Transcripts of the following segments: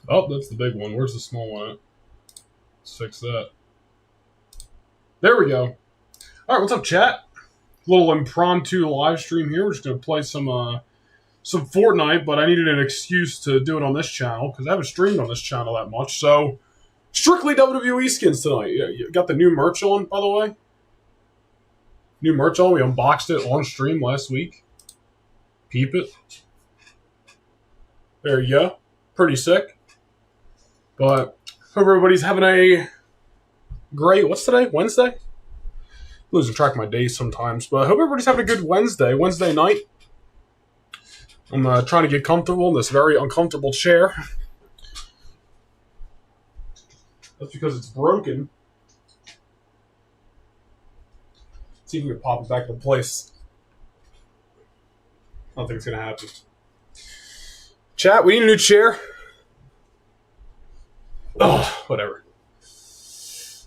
Oh, that's the big one. Where's the small one at? Let's fix that. There we go. All right, what's up, chat? Little impromptu live stream here. We're just gonna play some Fortnite, but I needed an excuse to do it on this channel because I haven't streamed on this channel that much. So strictly WWE skins tonight. You got the new merch on, by the way. New merch on. We unboxed it on stream last week. Peep it. There you go. Pretty sick. But hope everybody's having a great. What's today? Wednesday. Losing track of my days sometimes, but I hope everybody's having a good Wednesday night. I'm trying to get comfortable in this very uncomfortable chair. That's because it's broken. Let's see if we can pop it back into place. I don't think it's going to happen. Chat, we need a new chair. Oh, whatever.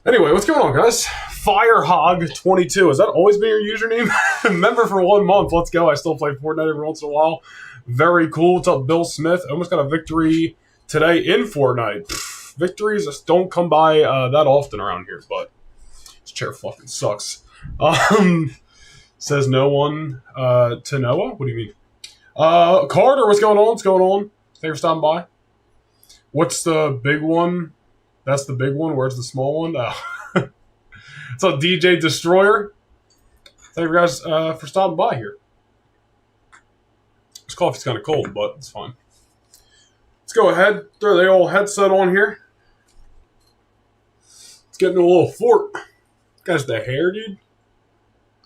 Anyway, what's going on, guys? Firehog22. Has that always been your username? Member for 1 month. Let's go. I still play Fortnite every once in a while. Very cool. What's up, Bill Smith? Almost got a victory today in Fortnite. Victories just don't come by that often around here, but this chair fucking sucks. Says no one to Noah. What do you mean? Carter, what's going on? What's going on? Thanks for stopping by. What's the big one? That's the big one. Where's the small one? What's up, DJ Destroyer? Thank you guys for stopping by here. This coffee's kind of cold, but it's fine. Let's go ahead. Throw the old headset on here. Let's get into a little fort. Guys, the hair, dude.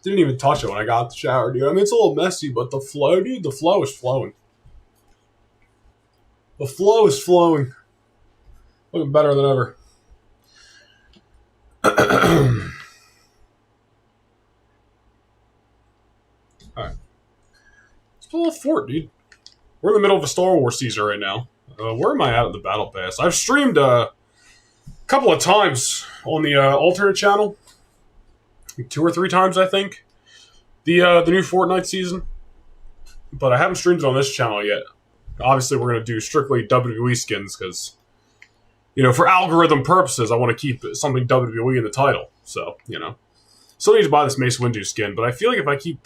Didn't even touch it when I got out the shower, dude. I mean, it's a little messy, but the flow, dude, the flow is flowing. The flow is flowing. Looking better than ever. Alright. Let's play a little fort, dude. We're in the middle of a Star Wars season right now. Where am I at the Battle Pass? I've streamed a couple of times on the alternate channel. 2 or 3 times, I think. The new Fortnite season. But I haven't streamed it on this channel yet. Obviously, we're going to do strictly WWE skins because, you know, for algorithm purposes, I want to keep something WWE in the title. So, you know. Still need to buy this Mace Windu skin, but I feel like if I keep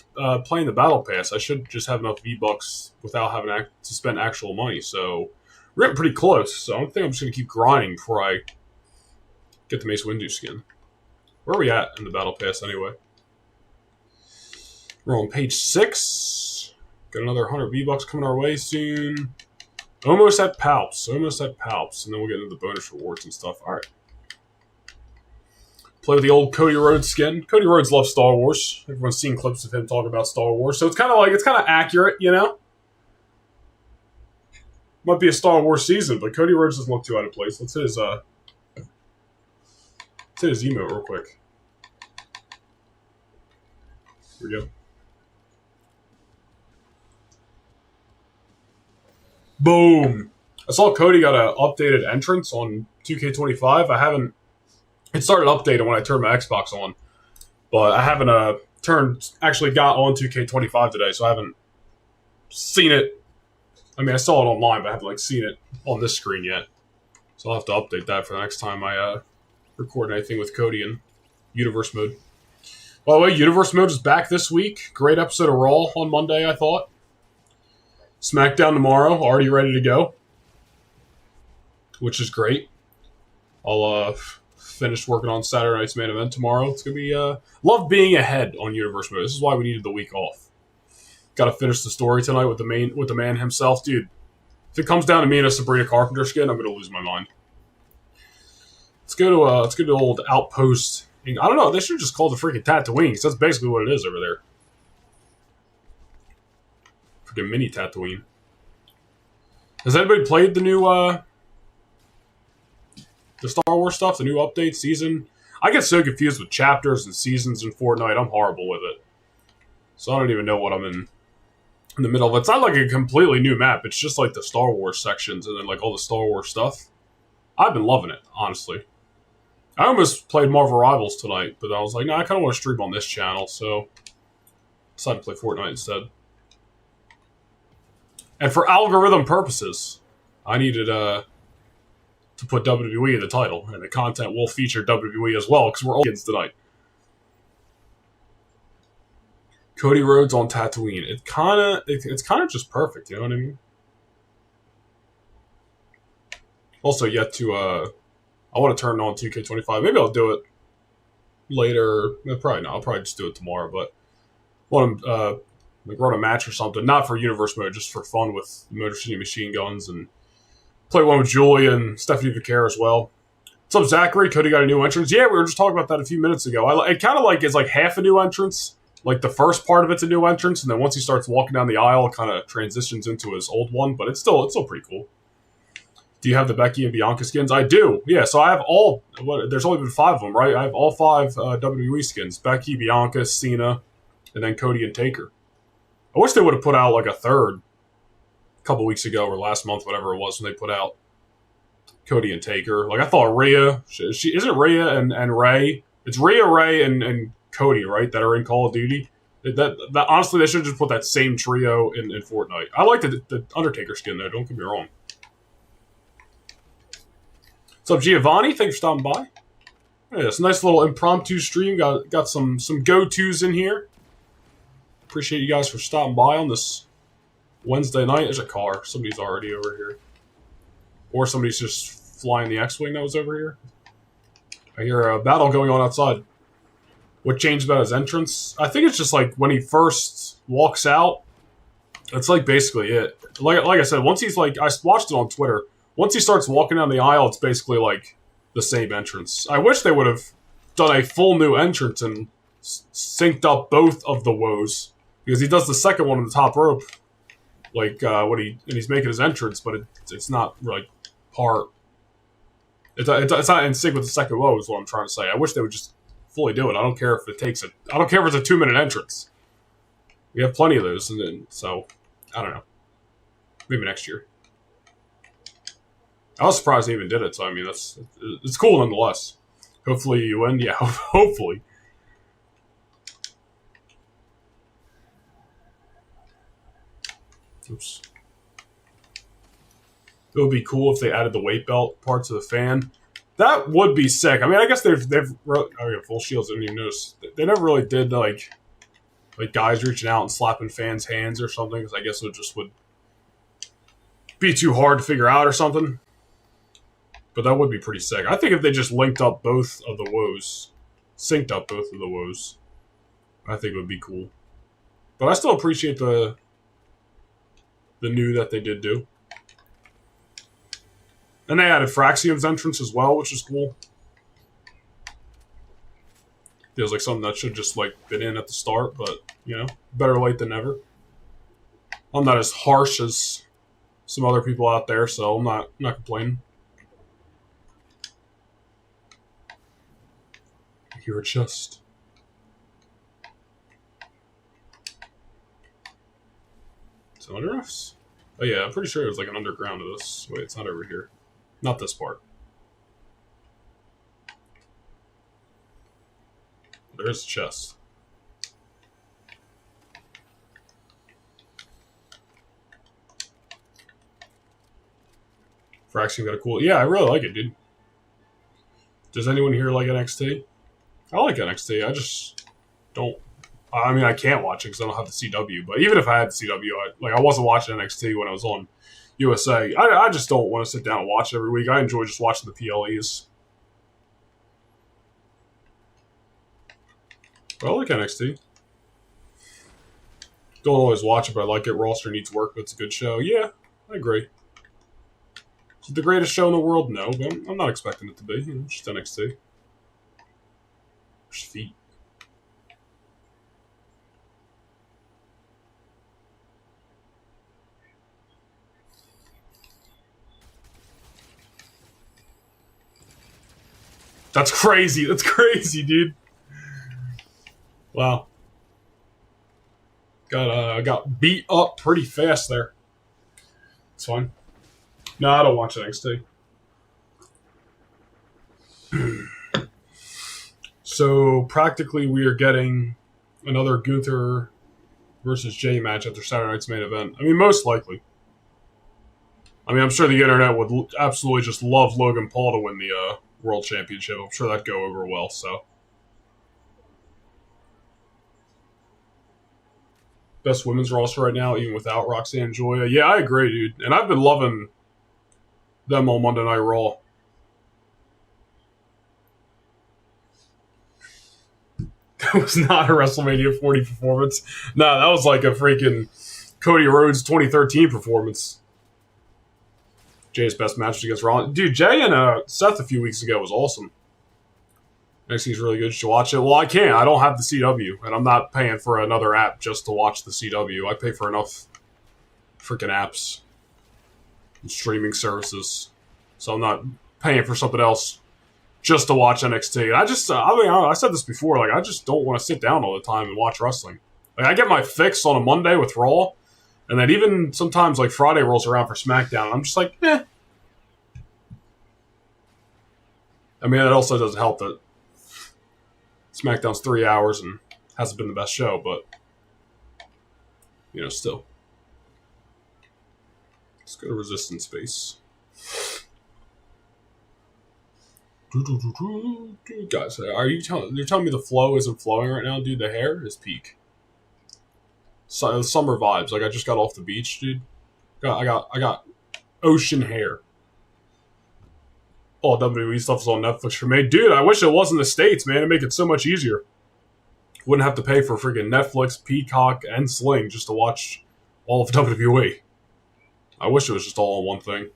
playing the Battle Pass, I should just have enough V-Bucks without having to spend actual money. So, we're getting pretty close. So, I think I'm just going to keep grinding before I get the Mace Windu skin. Where are we at in the Battle Pass, anyway? We're on page 6. Got another 100 V-Bucks coming our way soon. Almost at Palps. Almost at Palps. And then we'll get into the bonus rewards and stuff. Alright. Play with the old Cody Rhodes skin. Cody Rhodes loves Star Wars. Everyone's seen clips of him talking about Star Wars. So it's kind of accurate, you know? Might be a Star Wars season, but Cody Rhodes doesn't look too out of place. Let's hit his emote real quick. Here we go. Boom. I saw Cody got an updated entrance on 2K25. It started updating when I turned my Xbox on, but I haven't actually got on 2K25 today, so I haven't seen it. I mean, I saw it online, but I haven't seen it on this screen yet. So I'll have to update that for the next time I record anything with Cody in Universe Mode. By the way, Universe Mode is back this week. Great episode of Raw on Monday, I thought. SmackDown tomorrow, already ready to go, which is great. I'll finish working on Saturday night's main event tomorrow. It's gonna be love being ahead on Universe Mode. This is why we needed the week off. Got to finish the story tonight with the man himself, dude. If it comes down to me and a Sabrina Carpenter skin, I'm gonna lose my mind. Let's go to old Outpost. I don't know. They should just call it the freaking Tatooine, because that's basically what it is over there. Freaking mini Tatooine. Has anybody played the new the Star Wars stuff, the new update season? I get so confused with chapters and seasons in Fortnite. I'm horrible with it. So I don't even know what I'm in the middle of. It's not like a completely new map. It's just like the Star Wars sections and then all the Star Wars stuff. I've been loving it, honestly. I almost played Marvel Rivals tonight, but I was like, no, I kind of want to stream on this channel, so decided to play Fortnite instead. And for algorithm purposes, I needed to put WWE in the title, and the content will feature WWE as well because we're all kids tonight. Cody Rhodes on Tatooine. It's kind of just perfect. You know what I mean? Also, yet to I want to turn on 2K25. Maybe I'll do it later. Probably not. I'll probably just do it tomorrow. But want to run a match or something, not for Universe mode, just for fun with Motor City Machine Guns, and play one with Julie and Stephanie Vicaire as well. What's up, Zachary? Cody got a new entrance. Yeah, we were just talking about that a few minutes ago. It kind of like it's like half a new entrance. Like the first part of it's a new entrance, and then once he starts walking down the aisle, it kind of transitions into his old one. But it's still pretty cool. Do you have the Becky and Bianca skins? I do. Yeah, so I have all. There's only been 5 of them, right? I have all 5 WWE skins: Becky, Bianca, Cena, and then Cody and Taker. I wish they would have put out like a third a couple weeks ago or last month, whatever it was, when they put out Cody and Taker. Like I thought Rhea, she isn't Rhea and Ray. It's Rhea, Ray, and Cody, right? That are in Call of Duty. That honestly, they should just put that same trio in Fortnite. I like the Undertaker skin though. Don't get me wrong. What's up, Giovanni? Thanks for stopping by. Yeah, it's a nice little impromptu stream. Got some go-tos in here. Appreciate you guys for stopping by on this Wednesday night. There's a car. Somebody's already over here. Or somebody's just flying the X-Wing that was over here. I hear a battle going on outside. What changed about his entrance? I think it's just like when he first walks out, that's like basically it. Like I said, once he's like, I watched it on Twitter. Once he starts walking down the aisle, it's basically like the same entrance. I wish they would have done a full new entrance and synced up both of the woes, because he does the second one on the top rope, like and he's making his entrance, but it's not like part. It's not in sync with the second woe, is what I'm trying to say. I wish they would just fully do it. I don't care if it takes it. I don't care if it's a 2-minute entrance. We have plenty of those, and then so I don't know. Maybe next year. I was surprised they even did it, so I mean, it's cool nonetheless. Hopefully you win. Yeah, hopefully. Oops. It would be cool if they added the weight belt part to the fan. That would be sick. I mean, I guess they've full shields. I didn't even notice. They never really did like guys reaching out and slapping fans' hands or something, because I guess it just would be too hard to figure out or something. But that would be pretty sick. I think if they just linked up both of the woes, synced up both of the woes, I think it would be cool. But I still appreciate the new that they did do. And they added Fraxium's entrance as well, which is cool. Feels like something that should just like been in at the start, but you know, better late than never. I'm not as harsh as some other people out there, so I'm not complaining. I hear a chest. Is it under us? Oh yeah, I'm pretty sure it was like an underground of this. Wait, it's not over here. Not this part. There's a chest. Fraxium got a cool... Yeah, I really like it, dude. Does anyone here like NXT? I like NXT. I just don't... I mean, I can't watch it because I don't have the CW. But even if I had the CW, I wasn't watching NXT when I was on USA. I just don't want to sit down and watch it every week. I enjoy just watching the PLEs. But I like NXT. Don't always watch it, but I like it. Roster needs work, but it's a good show. Yeah, I agree. Is it the greatest show in the world? No, but I'm not expecting it to be. You know, just NXT. There's feet. That's crazy. That's crazy, dude. Wow. Got beat up pretty fast there. It's fine. No, I don't watch NXT. So practically we are getting another Gunther versus Jay match after Saturday night's main event. I mean, most likely. I mean, I'm sure the internet would absolutely just love Logan Paul to win the World Championship. I'm sure that'd go over well, so. Best women's roster right now, even without Roxanne Joya. Yeah, I agree, dude. And I've been loving them on Monday Night Raw. That was not a WrestleMania 40 performance. No, that was like a freaking Cody Rhodes 2013 performance. Jay's best match against Rollins. Dude, Jay and Seth a few weeks ago was awesome. NXT's really good. You should watch it. Well, I can't. I don't have the CW, and I'm not paying for another app just to watch the CW. I pay for enough freaking apps and streaming services, so I'm not paying for something else just to watch NXT. And I said this before. Like, I just don't want to sit down all the time and watch wrestling. Like, I get my fix on a Monday with Raw, and then even sometimes like Friday rolls around for SmackDown, and I'm just like, eh. I mean, it also doesn't help that SmackDown's 3 hours and hasn't been the best show, but, you know, still. Let's go to Resistance Space. Guys, you're telling me the flow isn't flowing right now, dude? The hair is peak. Summer vibes. Like, I just got off the beach, dude. I got ocean hair. All WWE stuff is on Netflix for me. Dude, I wish it was in the States, man. It'd make it so much easier. Wouldn't have to pay for freaking Netflix, Peacock, and Sling just to watch all of WWE. I wish it was just all on one thing.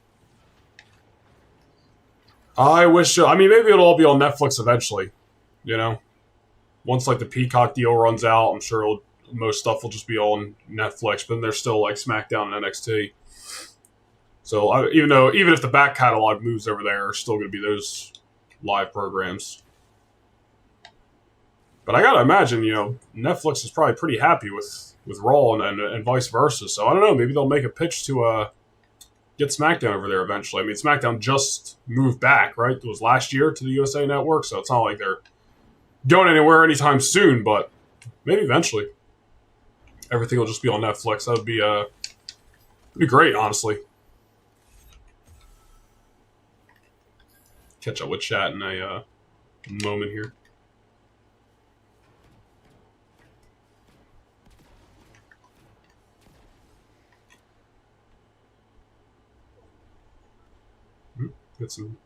I wish... I mean, maybe it'll all be on Netflix eventually. You know? Once, like, the Peacock deal runs out, I'm sure most stuff will just be on Netflix. But then there's still, like, SmackDown and NXT. So even if the back catalog moves over there, there's still going to be those live programs. But I gotta imagine, you know, Netflix is probably pretty happy with Raw and vice versa. So I don't know, maybe they'll make a pitch to get SmackDown over there eventually. I mean, SmackDown just moved back, right? It was last year to the USA Network, so it's not like they're going anywhere anytime soon. But maybe eventually, everything will just be on Netflix. That would be great, honestly. Catch up with chat in a moment here. Got some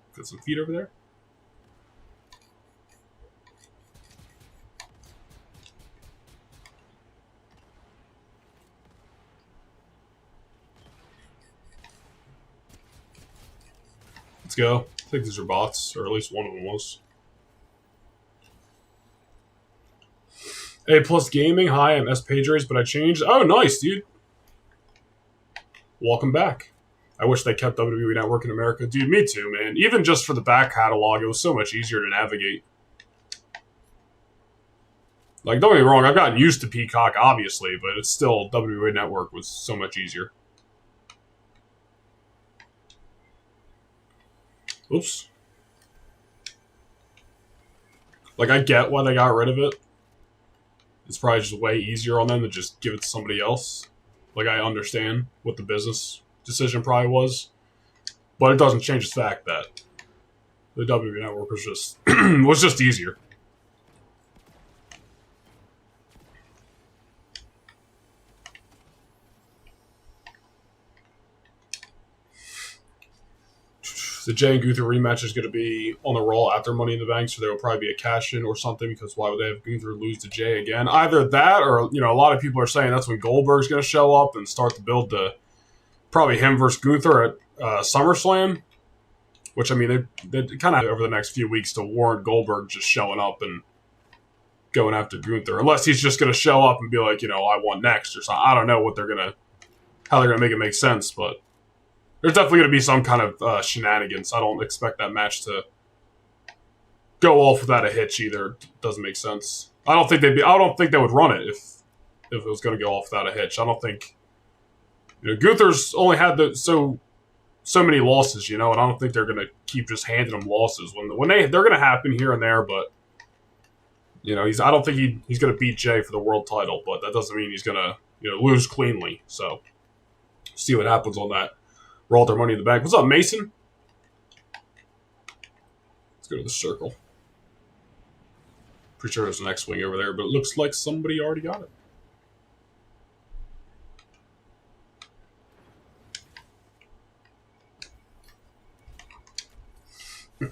feet over there. Let's go. I think these are bots, or at least one of them was. A Plus Gaming. Hi, I'm S Pages, but I changed. Oh, nice, dude. Welcome back. I wish they kept WWE Network in America. Dude, me too, man. Even just for the back catalog, it was so much easier to navigate. Like, don't get me wrong, I've gotten used to Peacock, obviously, but it's still, WWE Network was so much easier. Oops. Like, I get why they got rid of it. It's probably just way easier on them to just give it to somebody else. Like, I understand what the business decision probably was. But it doesn't change the fact that the WWE Network was just was just easier. The Jay and Gunther rematch is going to be on the Raw after Money in the Bank, so there will probably be a cash-in or something, because why would they have Gunther lose to Jay again? Either that, or, you know, a lot of people are saying that's when Goldberg's going to show up and start to build the probably him versus Gunther at SummerSlam, which, I mean, they kind of have over the next few weeks to warrant Goldberg just showing up and going after Gunther, unless he's just going to show up and be like, you know, I want next or something. I don't know how they're going to make it make sense, but there's definitely going to be some kind of shenanigans. I don't expect that match to go off without a hitch either. It doesn't make sense. I don't think they would run it if it was going to go off without a hitch. I don't think, you know, Gunther's only had so many losses, you know, and I don't think they're going to keep just handing him losses when they're going to happen here and there. But, you know, I don't think he's going to beat Jay for the world title, but that doesn't mean he's going to, you know, lose cleanly. So see what happens on that. roll their Money in the Bank. What's up, Mason? Let's go to the circle. Pretty sure there's an X-Wing over there, but it looks like somebody already got it.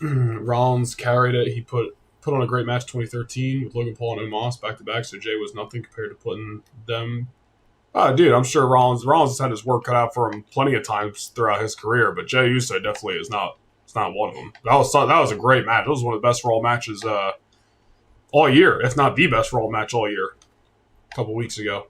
Rollins carried it. He put on a great match 2013 with Logan Paul and Omos back-to-back, so Jay was nothing compared to putting them... Oh, dude, I'm sure Rollins has had his work cut out for him plenty of times throughout his career, but Jay Uso definitely is not. It's not one of them. That was a great match. It was one of the best Raw matches all year, if not the best Raw match all year. A couple weeks ago.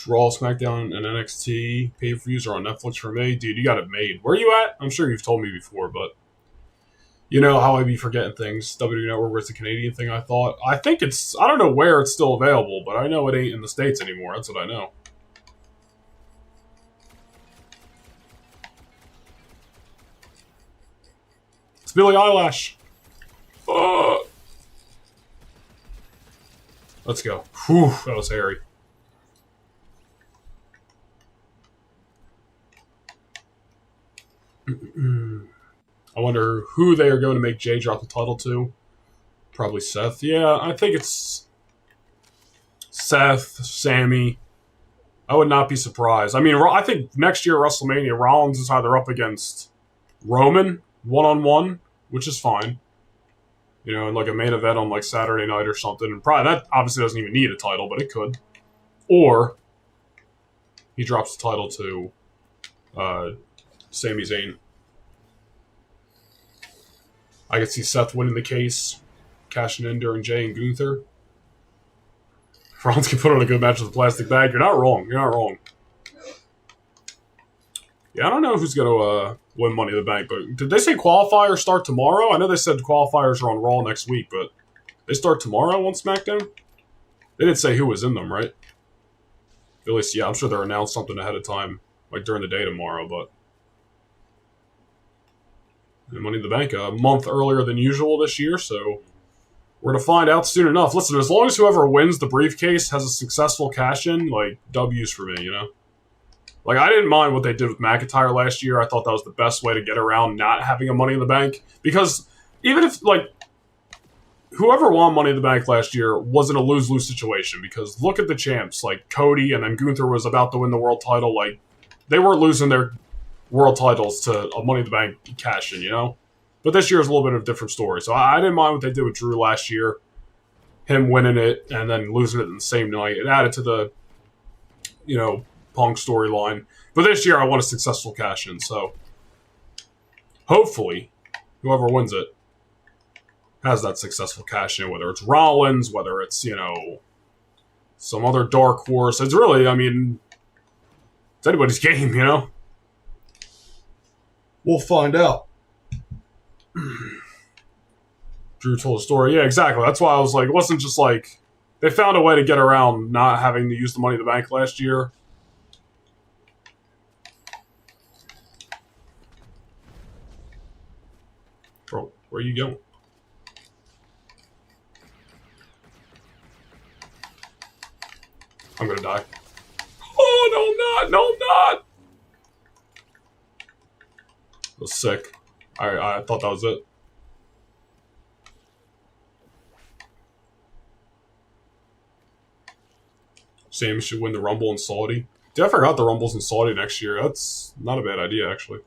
Raw, SmackDown, and NXT pay-per-views are on Netflix for me. Dude, you got it made. Where are you at? I'm sure you've told me before, but you know how I be forgetting things. WWE Network was the Canadian thing, I thought. I think it's... I don't know where it's still available, but I know it ain't in the States anymore. That's what I know. It's Billie Eilish. Let's go. Whew, that was hairy. I wonder who they are going to make Jay drop the title to. Probably Seth. Yeah, I think it's Seth, Sammy. I would not be surprised. I mean, I think next year at WrestleMania, Rollins is either up against Roman one-on-one, which is fine. You know, in like a main event on like Saturday night or something. And probably that obviously doesn't even need a title, but it could. Or he drops the title to Sami Zayn. I could see Seth winning the case, cashing in during Jay and Gunther. Rollins can put on a good match with a plastic bag. You're not wrong. You're not wrong. Yeah, I don't know who's going to win Money in the Bank, but did they say qualifiers start tomorrow? I know they said qualifiers are on Raw next week, but they start tomorrow on SmackDown? They didn't say who was in them, right? At least, yeah, I'm sure they'll announce something ahead of time, like during the day tomorrow, but... Money in the Bank a month earlier than usual this year, so we're going to find out soon enough. Listen, as long as whoever wins the briefcase has a successful cash-in, like, W's for me, you know? Like, I didn't mind what they did with McIntyre last year. I thought that was the best way to get around not having a Money in the Bank. Because even if, like, whoever won Money in the Bank last year was in a lose-lose situation. Because look at the champs. Like, Cody and then Gunther was about to win the world title. Like, they weren't losing their world titles to a Money in the Bank cash-in, you know? But this year is a little bit of a different story. So I didn't mind what they did with Drew last year. Him winning it and then losing it in the same night. It added to the, you know, Punk storyline. But this year I want a successful cash-in, so hopefully whoever wins it has that successful cash-in, whether it's Rollins, whether it's, you know, some other dark horse. It's really, I mean, it's anybody's game, you know? We'll find out. Drew told a story. Yeah, exactly. That's why I was like, it wasn't just like, they found a way to get around not having to use the Money in the Bank last year. Bro, where are you going? I'm gonna die. Oh, no, I'm not! No, I'm not! That was sick. I thought that was it. Sam should win the Rumble in Saudi. Dude, I forgot the Rumble's in Saudi next year. That's not a bad idea, actually.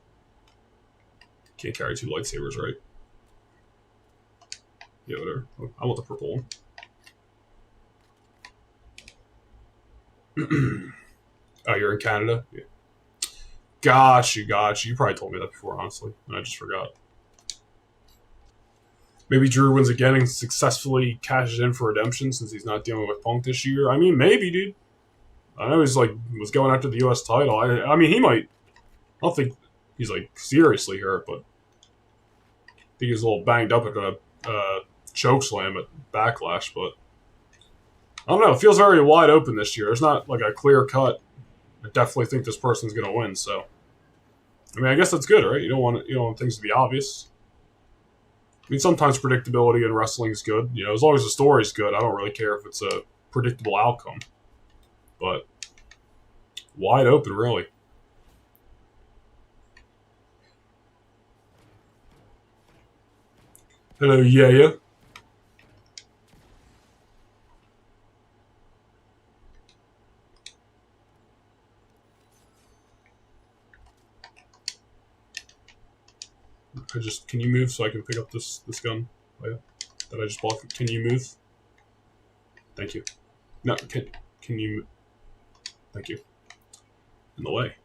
Can't carry two lightsabers, right? Yeah, whatever. I want the purple one. Oh, you're in Canada? Yeah. Got you. You probably told me that before, honestly, and I just forgot. Maybe Drew wins again and successfully cashes in for redemption since he's not dealing with Punk this year. I mean, maybe, dude. I know he's like was going after the U.S. title. I mean, he might. I don't think he's like seriously hurt, but I think he's a little banged up at a choke slam at Backlash. But I don't know. It feels very wide open this year. There's not like a clear cut. I definitely think this person's going to win. So, I mean, I guess that's good, right? You don't want things to be obvious. I mean, sometimes predictability in wrestling is good. You know, as long as the story's good, I don't really care if it's a predictable outcome. But wide open, really. Hello, yeah. Can you move so I can pick up this gun? Oh, yeah. That I just bought. Can you move? Thank you. No, can you? Thank you. In the way.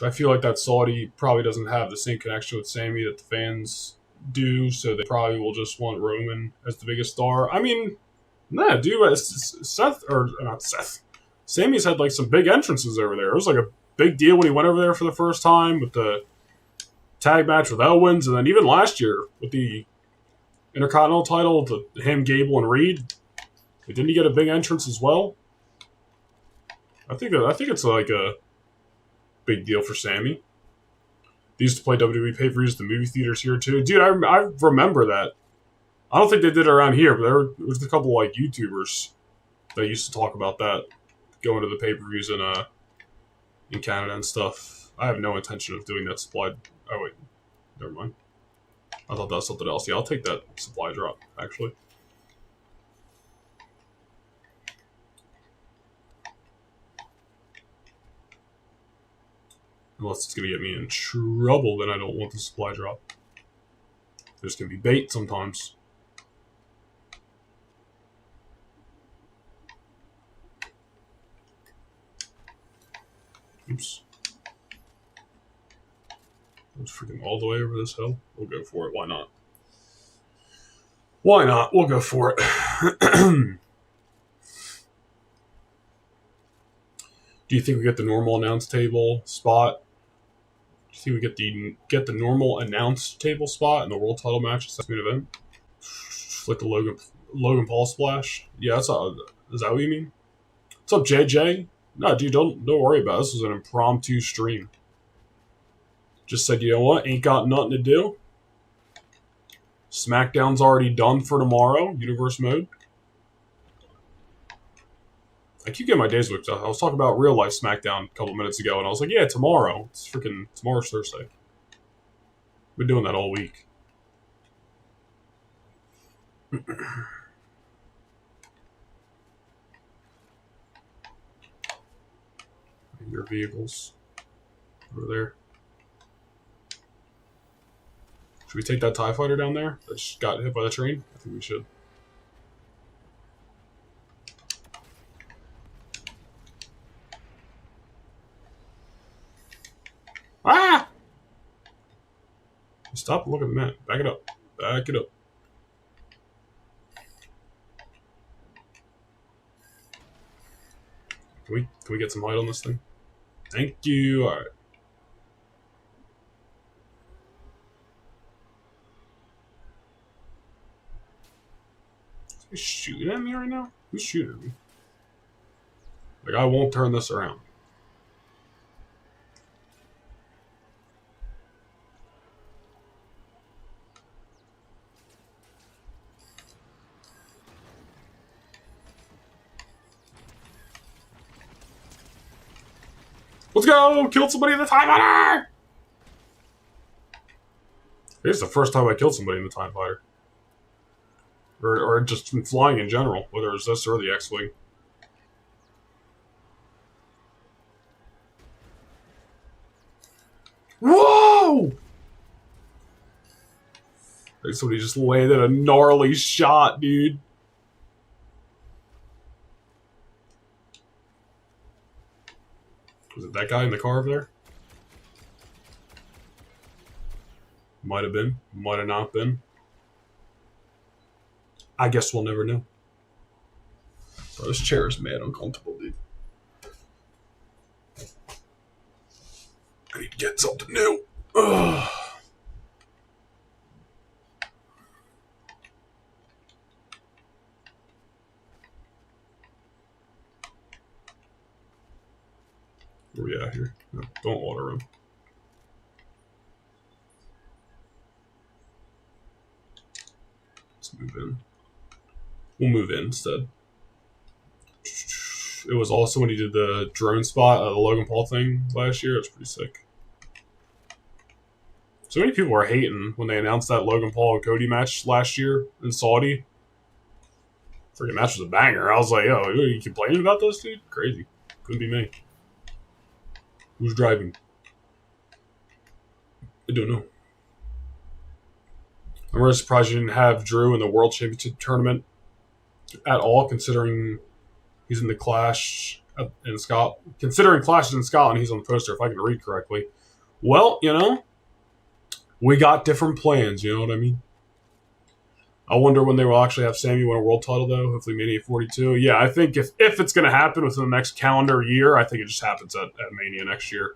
I feel like that Saudi probably doesn't have the same connection with Sammy that the fans do, so they probably will just want Roman as the biggest star. I mean, nah, dude, Seth or not Seth. Sammy's had like some big entrances over there. It was like a big deal when he went over there for the first time with the tag match with Owens, and then even last year with the Intercontinental title, him, Gable, and Reed. Didn't he get a big entrance as well? I think it's like a big deal for Sammy. They used to play WWE pay-per-views at the movie theaters here too. Dude, I remember that. I don't think they did it around here, but there was a couple like YouTubers that used to talk about that, going to the pay-per-views in Canada and stuff. I have no intention of doing that supply. Oh wait, never mind. I thought that was something else. Yeah, I'll take that supply drop, actually. Unless it's going to get me in trouble, then I don't want the supply drop. There's going to be bait sometimes. Oops. It's freaking all the way over this hill. We'll go for it. Why not? Why not? We'll go for it. Do you think we get the normal announce table spot? Do you think we get the normal announce table spot in the world title match? That's main event. Like the Logan Paul splash. Yeah, is that what you mean? What's up, JJ? No, dude, don't worry about it. This was an impromptu stream. Just said, you know what? Ain't got nothing to do. SmackDown's already done for tomorrow. Universe mode. I keep getting my days mixed up. I was talking about real life SmackDown a couple minutes ago, and I was like, yeah, tomorrow. It's freaking tomorrow's Thursday. Been doing that all week. Your vehicles over there. Should we take that TIE fighter down there that just got hit by the train? I think we should. Ah! Stop looking at the map. Back it up. Back it up. Can we get some height on this thing? Thank you. All right. Is he shooting at me right now? Who's shooting at me? Like, I won't turn this around. Let's go! Killed somebody in the TIE Fighter! This is the first time I killed somebody in the TIE Fighter. Or just flying in general, whether it's this or the X-Wing. Whoa! Like somebody just landed a gnarly shot, dude. Was it that guy in the car over there? Might have been. Might have not been. I guess we'll never know. Bro, this chair is mad uncomfortable, dude. I need to get something new. Ugh. Where we at here? No, don't water him. Let's move in. We'll move in instead. It was also when he did the drone spot, the Logan Paul thing last year. It was pretty sick. So many people were hating when they announced that Logan Paul and Cody match last year in Saudi. Freaking match was a banger. I was like, yo, are you complaining about this, dude? Crazy. Couldn't be me. Who's driving? I don't know. I'm really surprised you didn't have Drew in the World Championship tournament at all, considering he's in the Clash in Scotland. Considering Clash is in Scotland, he's on the poster, if I can read correctly. Well, you know, we got different plans, you know what I mean? I wonder when they will actually have Sammy win a world title, though. Hopefully Mania 42. Yeah, I think if it's going to happen within the next calendar year, I think it just happens at Mania next year.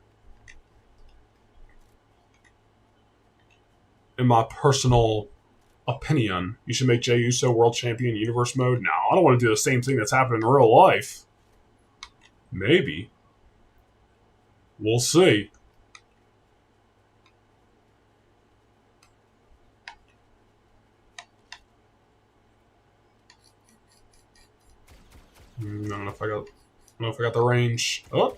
In my personal opinion, you should make Jey Uso world champion universe mode. No, I don't want to do the same thing that's happening in real life. Maybe. We'll see. I don't know if I got the range. Oh.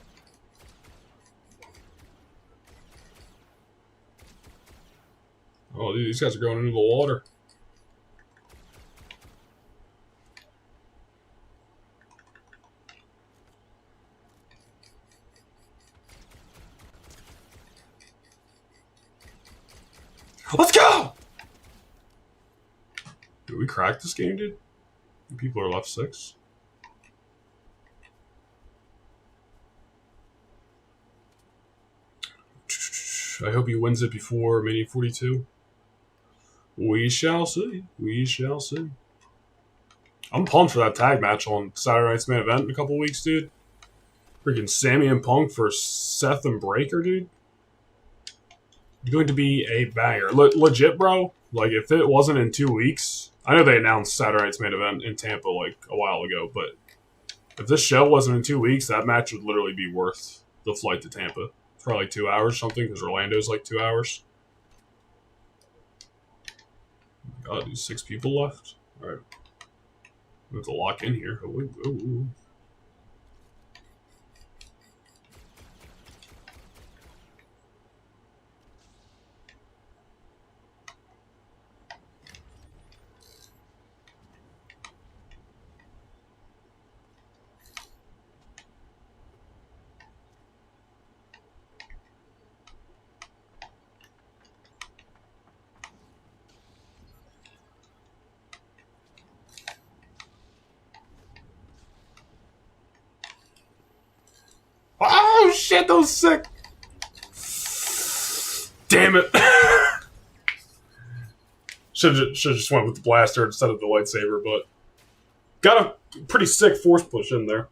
Oh, dude, these guys are going into the water. Let's go! Did we crack this game, dude? People are left 6. I hope he wins it before Mania 42. We shall see. We shall see. I'm pumped for that tag match on Saturday Night's Main Event in a couple weeks, dude. Freaking Sammy and Punk for Seth and Breaker, dude. It's going to be a banger. Legit, bro. Like, if it wasn't in 2 weeks... I know they announced Saturday Night's Main Event in Tampa, like, a while ago, but if this show wasn't in 2 weeks, that match would literally be worth the flight to Tampa. It's probably like 2 hours or something, because Orlando's like 2 hours. God, there's 6 people left? Alright. We have to lock in here. Oh. Oh shit, that was sick! Damn it! Should just went with the blaster instead of the lightsaber, but got a pretty sick force push in there.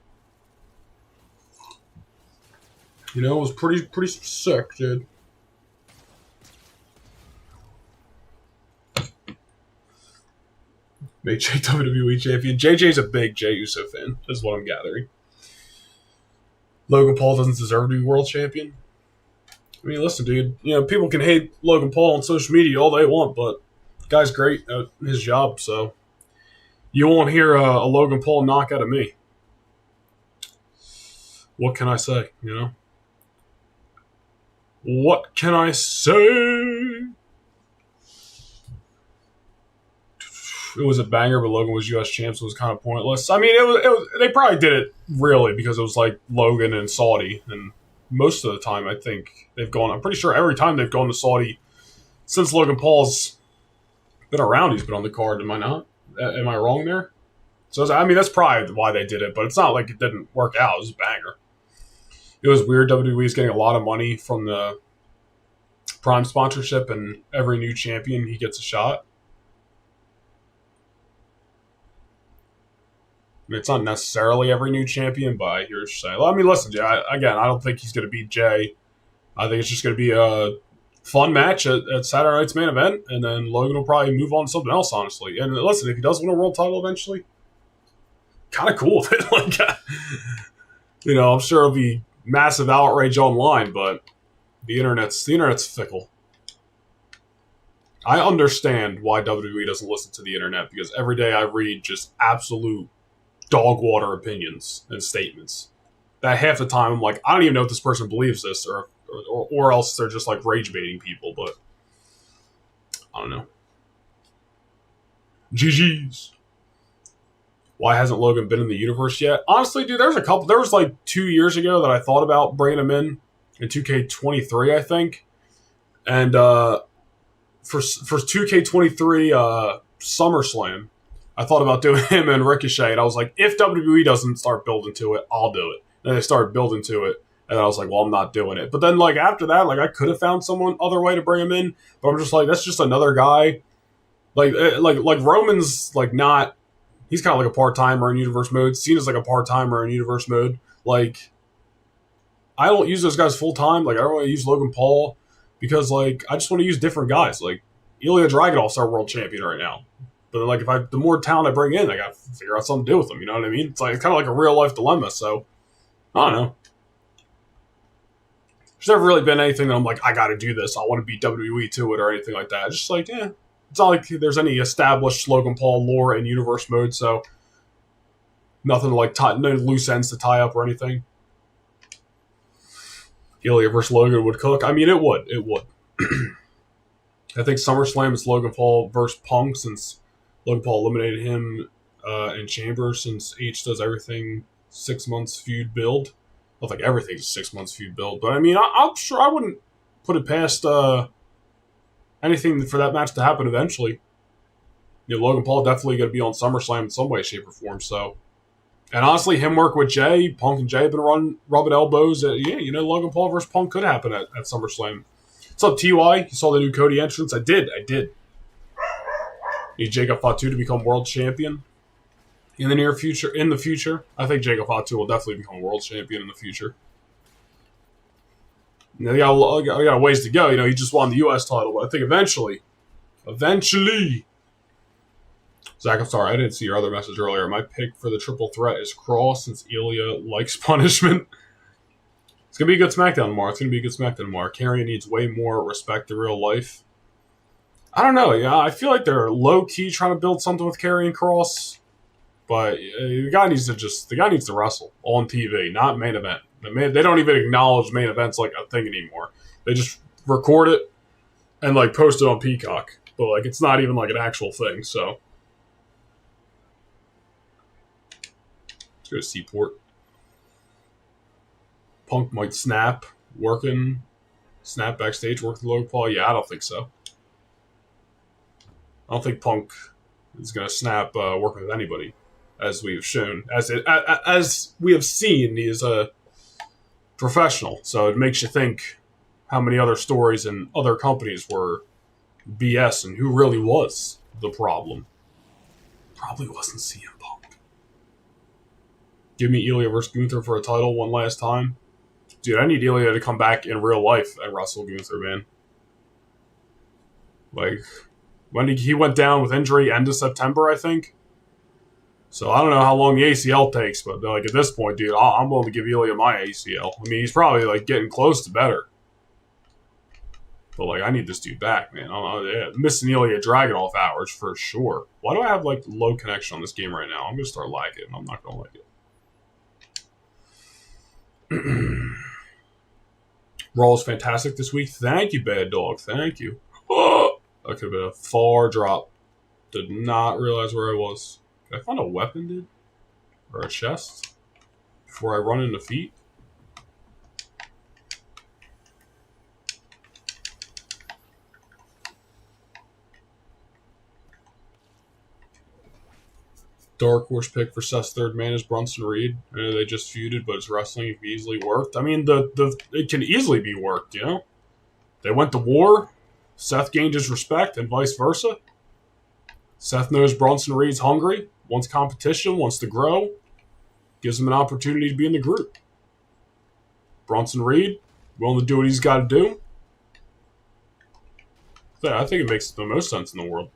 You know, it was pretty sick, dude. Make Jay WWE champion. JJ's a big Jey Uso fan, is what I'm gathering. Logan Paul doesn't deserve to be world champion. I mean, listen, dude. You know, people can hate Logan Paul on social media all they want, but the guy's great at his job, so you won't hear a Logan Paul knock out of me. What can I say, you know? What can I say? It was a banger, but Logan was U.S. champ, so it was kind of pointless. I mean, it was. They probably did it really because it was like Logan and Saudi, and most of the time, I think they've gone. I'm pretty sure every time they've gone to Saudi since Logan Paul's been around, he's been on the card. Am I not? Am I wrong there? So I mean, that's probably why they did it, but it's not like it didn't work out. It was a banger. It was weird. WWE is getting a lot of money from the Prime sponsorship, and every new champion he gets a shot. I mean, it's not necessarily every new champion, but I hear what you're saying. I mean, listen, Jay, I don't think he's going to beat Jay. I think it's just going to be a fun match at Saturday Night's Main Event, and then Logan will probably move on to something else, honestly. And listen, if he does win a world title eventually, kind of cool if it, like, you know, I'm sure it'll be massive outrage online, but the internet's fickle. I understand why WWE doesn't listen to the internet, because every day I read just absolute dog water opinions and statements. That half the time I'm like, I don't even know if this person believes this, or else they're just like rage baiting people. But I don't know. GG's. Why hasn't Logan been in the universe yet? Honestly, dude, there's a couple. There was like 2 years ago that I thought about bringing him in 2K23, I think. And for 2K23 SummerSlam, I thought about doing him and Ricochet, and I was like, if WWE doesn't start building to it, I'll do it. And they started building to it, and I was like, well, I'm not doing it. But then, like, after that, like, I could have found someone other way to bring him in, but I'm just like, that's just another guy. Like Roman's like not. He's kind of like a part timer in universe mode. Cena's like a part timer in universe mode. Like, I don't use those guys full time. Like, I don't want to use Logan Paul because like I just want to use different guys. Like Ilya Dragunov's our world champion right now. But like the more talent I bring in, I got to figure out something to do with them. You know what I mean? It's kind of like a real life dilemma. So I don't know. There's never really been anything that I'm like, I got to do this. I want to beat WWE to it or anything like that. It's just like, yeah. It's not like there's any established Logan Paul lore in universe mode, so nothing like no loose ends to tie up or anything. Ilya versus Logan would cook. I mean, it would. It would. I think SummerSlam is Logan Paul versus Punk, since Logan Paul eliminated him in Chamber, since H does everything 6 months feud build. I think everything's a 6 months feud build, but I mean, I'm sure I wouldn't put it past anything for that match to happen eventually. You know, Logan Paul definitely going to be on SummerSlam in some way, shape, or form. So, and honestly, him work with Jay, Punk and Jay have been rubbing elbows. Yeah, you know, Logan Paul versus Punk could happen at SummerSlam. What's up, TY? You saw the new Cody entrance? I did. Need Jacob Fatu to become world champion in the near future. In the future, I think Jacob Fatu will definitely become world champion in the future. You know, they got a ways to go. You know, he just won the U.S. title, but I think eventually. Zach, I'm sorry, I didn't see your other message earlier. My pick for the triple threat is Cross, since Ilya likes punishment. It's going to be a good SmackDown tomorrow. Karrion needs way more respect in real life. I don't know. Yeah, I feel like they're low-key trying to build something with Karrion Cross. But the guy needs to wrestle on TV, not main event. They don't even acknowledge main events like a thing anymore. They just record it and like post it on Peacock. But like it's not even like an actual thing, so. Let's go to Seaport. Punk might snap backstage, working Logan Paul. Yeah, I don't think so. I don't think Punk is going to snap working with anybody, as we have shown. As we have seen, he is a professional. So it makes you think how many other stories and other companies were BS and who really was the problem. Probably wasn't CM Punk. Give me Ilya versus Gunther for a title one last time. Dude, I need Ilya to come back in real life and wrestle Gunther, man. Like, when he went down with injury end of September, I think. So I don't know how long the ACL takes, but like at this point, dude, I'm willing to give Ilya my ACL. I mean, he's probably like getting close to better. But like, I need this dude back, man. Missing Ilya Dragunov hours for sure. Why do I have like low connection on this game right now? I'm gonna start lagging. I'm not gonna like it. Raw is fantastic this week. Thank you, Bad Dog. Thank you. That could have been a far drop. Did not realize where I was. Can I find a weapon, dude? Or a chest? Before I run into feet? Dark horse pick for Seth's third man is Bronson Reed. I know they just feuded, but it's wrestling. It can easily worked. I mean, it can easily be worked, you know? They went to war. Seth gained his respect, and vice versa. Seth knows Bronson Reed's hungry, wants competition, wants to grow, gives him an opportunity to be in the group. Bronson Reed, willing to do what he's got to do. I think it makes the most sense in the world.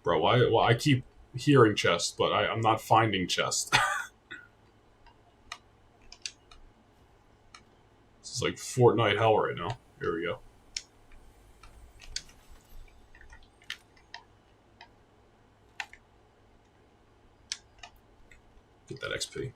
Bro, I keep hearing chest, but I'm not finding chest. It's like Fortnite hell right now. Here we go. Get that XP.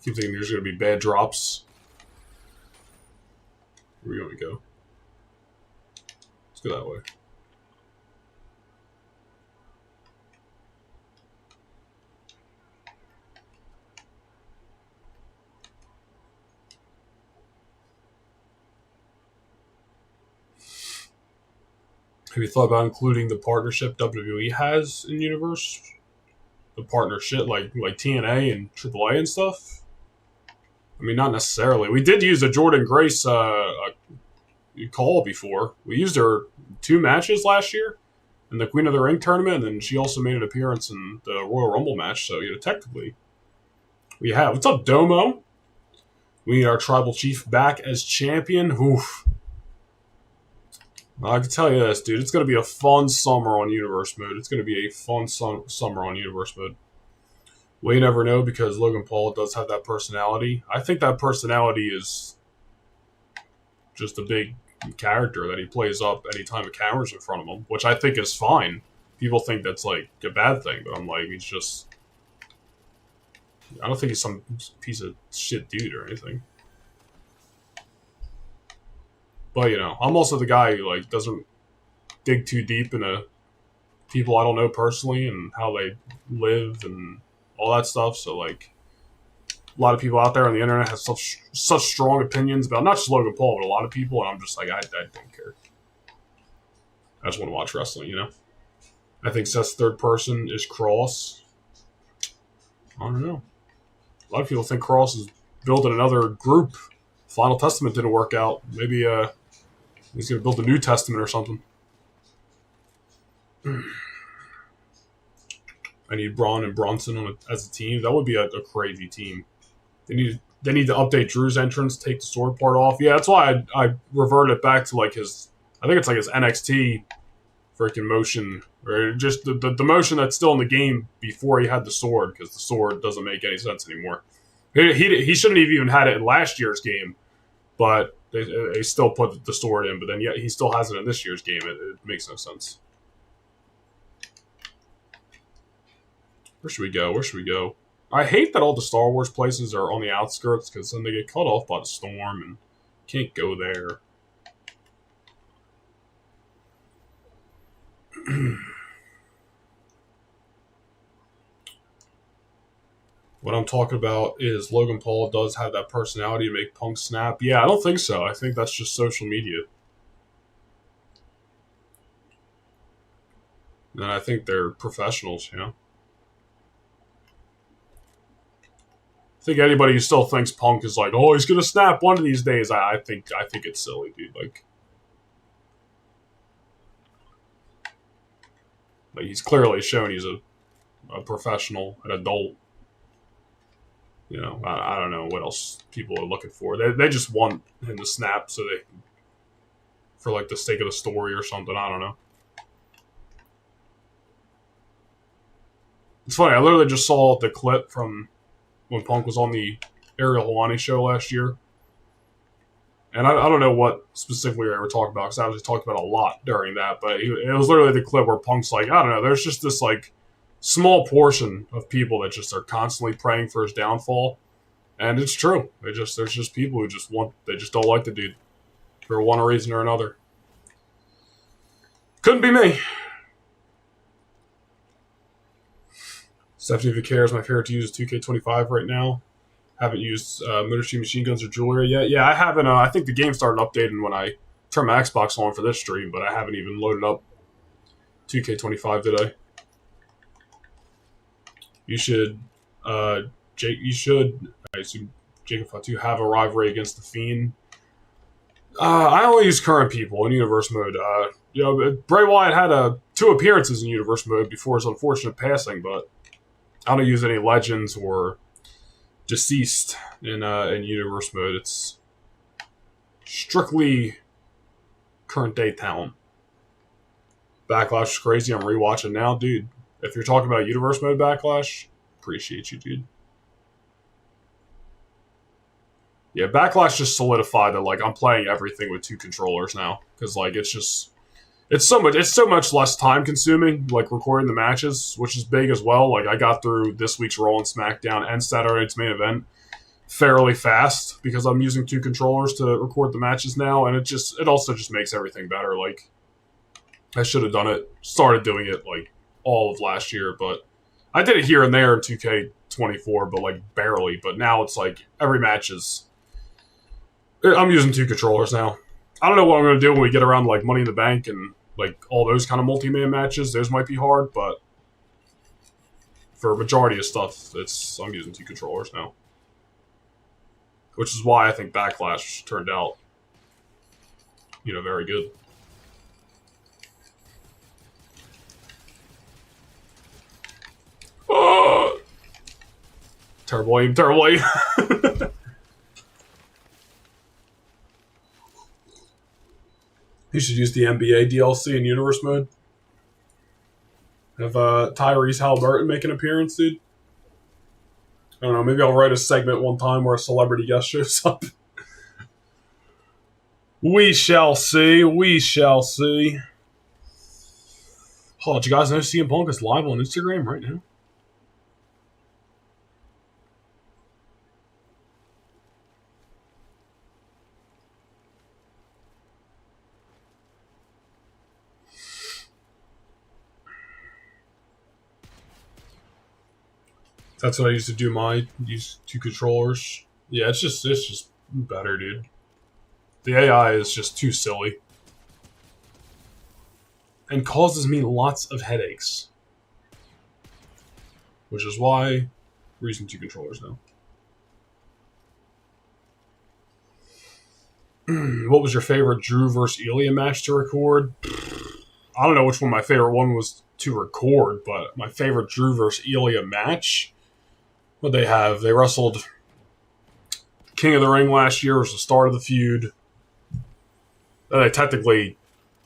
Keep thinking there's going to be bad drops. Where are we going to go? Let's go that way. Have you thought about including the partnership WWE has in Universe? The partnership, like TNA and AAA and stuff? I mean, not necessarily. We did use a Jordan Grace call before. We used her 2 matches last year in the Queen of the Ring tournament, and then she also made an appearance in the Royal Rumble match. So, technically, we have. What's up, Domo? We need our Tribal Chief back as champion. Oof. I can tell you this, dude. It's going to be a fun summer on Universe Mode. It's going to be a fun summer on Universe Mode. We never know because Logan Paul does have that personality. I think that personality is just a big character that he plays up anytime a camera's in front of him, which I think is fine. People think that's like a bad thing, but I'm like, he's just... I don't think he's some piece of shit dude or anything. But, I'm also the guy who, doesn't dig too deep into people I don't know personally and how they live and all that stuff. So, a lot of people out there on the internet have such strong opinions about not just Logan Paul, but a lot of people, and I'm just like, I don't care. I just want to watch wrestling, I think Seth's third person is Cross. I don't know. A lot of people think Cross is building another group. Final Testament didn't work out. Maybe he's going to build a New Testament or something. I need Braun and Bronson as a team. That would be a crazy team. They need to update Drew's entrance, take the sword part off. Yeah, that's why I reverted it back to his. I think it's his NXT freaking motion, or just the motion that's still in the game before he had the sword, because the sword doesn't make any sense anymore. He shouldn't have even had it in last year's game, but they still put the sword in. But then yet he still has it in this year's game. It makes no sense. Where should we go? I hate that all the Star Wars places are on the outskirts, because then they get cut off by the storm and can't go there. What I'm talking about is Logan Paul does have that personality to make Punk snap. Yeah, I don't think so. I think that's just social media. And I think they're professionals, I think anybody who still thinks Punk is oh, he's gonna snap one of these days, I think it's silly, dude. He's clearly shown he's a professional, an adult. I don't know what else people are looking for. They just want him to snap so they, for the sake of the story or something. I don't know. It's funny. I literally just saw the clip from when Punk was on the Ariel Helwani show last year. And I don't know what specifically they were talking about, because I was talking about a lot during that. But it was literally the clip where Punk's I don't know, there's just this small portion of people that just are constantly praying for his downfall. And it's true. There's just people who they just don't like the dude for one reason or another. Couldn't be me. Stephanie Vicaire is my favorite to use 2K25 right now. Haven't used Motor City Machine Guns or Jewelry yet. Yeah, I haven't. I think the game started updating when I turned my Xbox on for this stream, but I haven't even loaded up 2K25 today. You should, Jake. You should. I assume Jacob Fatu have a rivalry against the Fiend. I only use current people in Universe Mode. Bray Wyatt had 2 appearances in Universe Mode before his unfortunate passing, but I don't use any legends or deceased in universe mode. It's strictly current day talent. Backlash is crazy. I'm rewatching now, dude. If you're talking about universe mode Backlash, appreciate you, dude. Yeah, Backlash just solidified that like I'm playing everything with 2 controllers now because like it's so much less time consuming like recording the matches, which is big as well. Like I got through this week's Raw and SmackDown and Saturday night's main event fairly fast because I'm using 2 controllers to record the matches now, and it also just makes everything better. Like I should have started doing it like all of last year, but I did it here and there in 2K24, but like barely. But now it's like every match is. I'm using 2 controllers now. I don't know what I'm going to do when we get around to like Money in the Bank and like all those kind of multi-man matches. Those might be hard, but for a majority of stuff, I'm using 2 controllers now. Which is why I think Backlash turned out, very good. Terrible aim, terrible aim. You should use the NBA DLC in universe mode. Have Tyrese Halliburton make an appearance, dude. I don't know, maybe I'll write a segment one time where a celebrity guest shows up. We shall see. We shall see. Oh, did you guys know CM Punk is live on Instagram right now? That's what I used to do. Use 2 controllers. Yeah, it's just better, dude. The AI is just too silly. And causes me lots of headaches. Which is why we're using 2 controllers now. What was your favorite Drew versus Ilya match to record? I don't know which one my favorite one was to record, but my favorite Drew versus Ilya match. What they have? They wrestled King of the Ring last year, was the start of the feud. Then they technically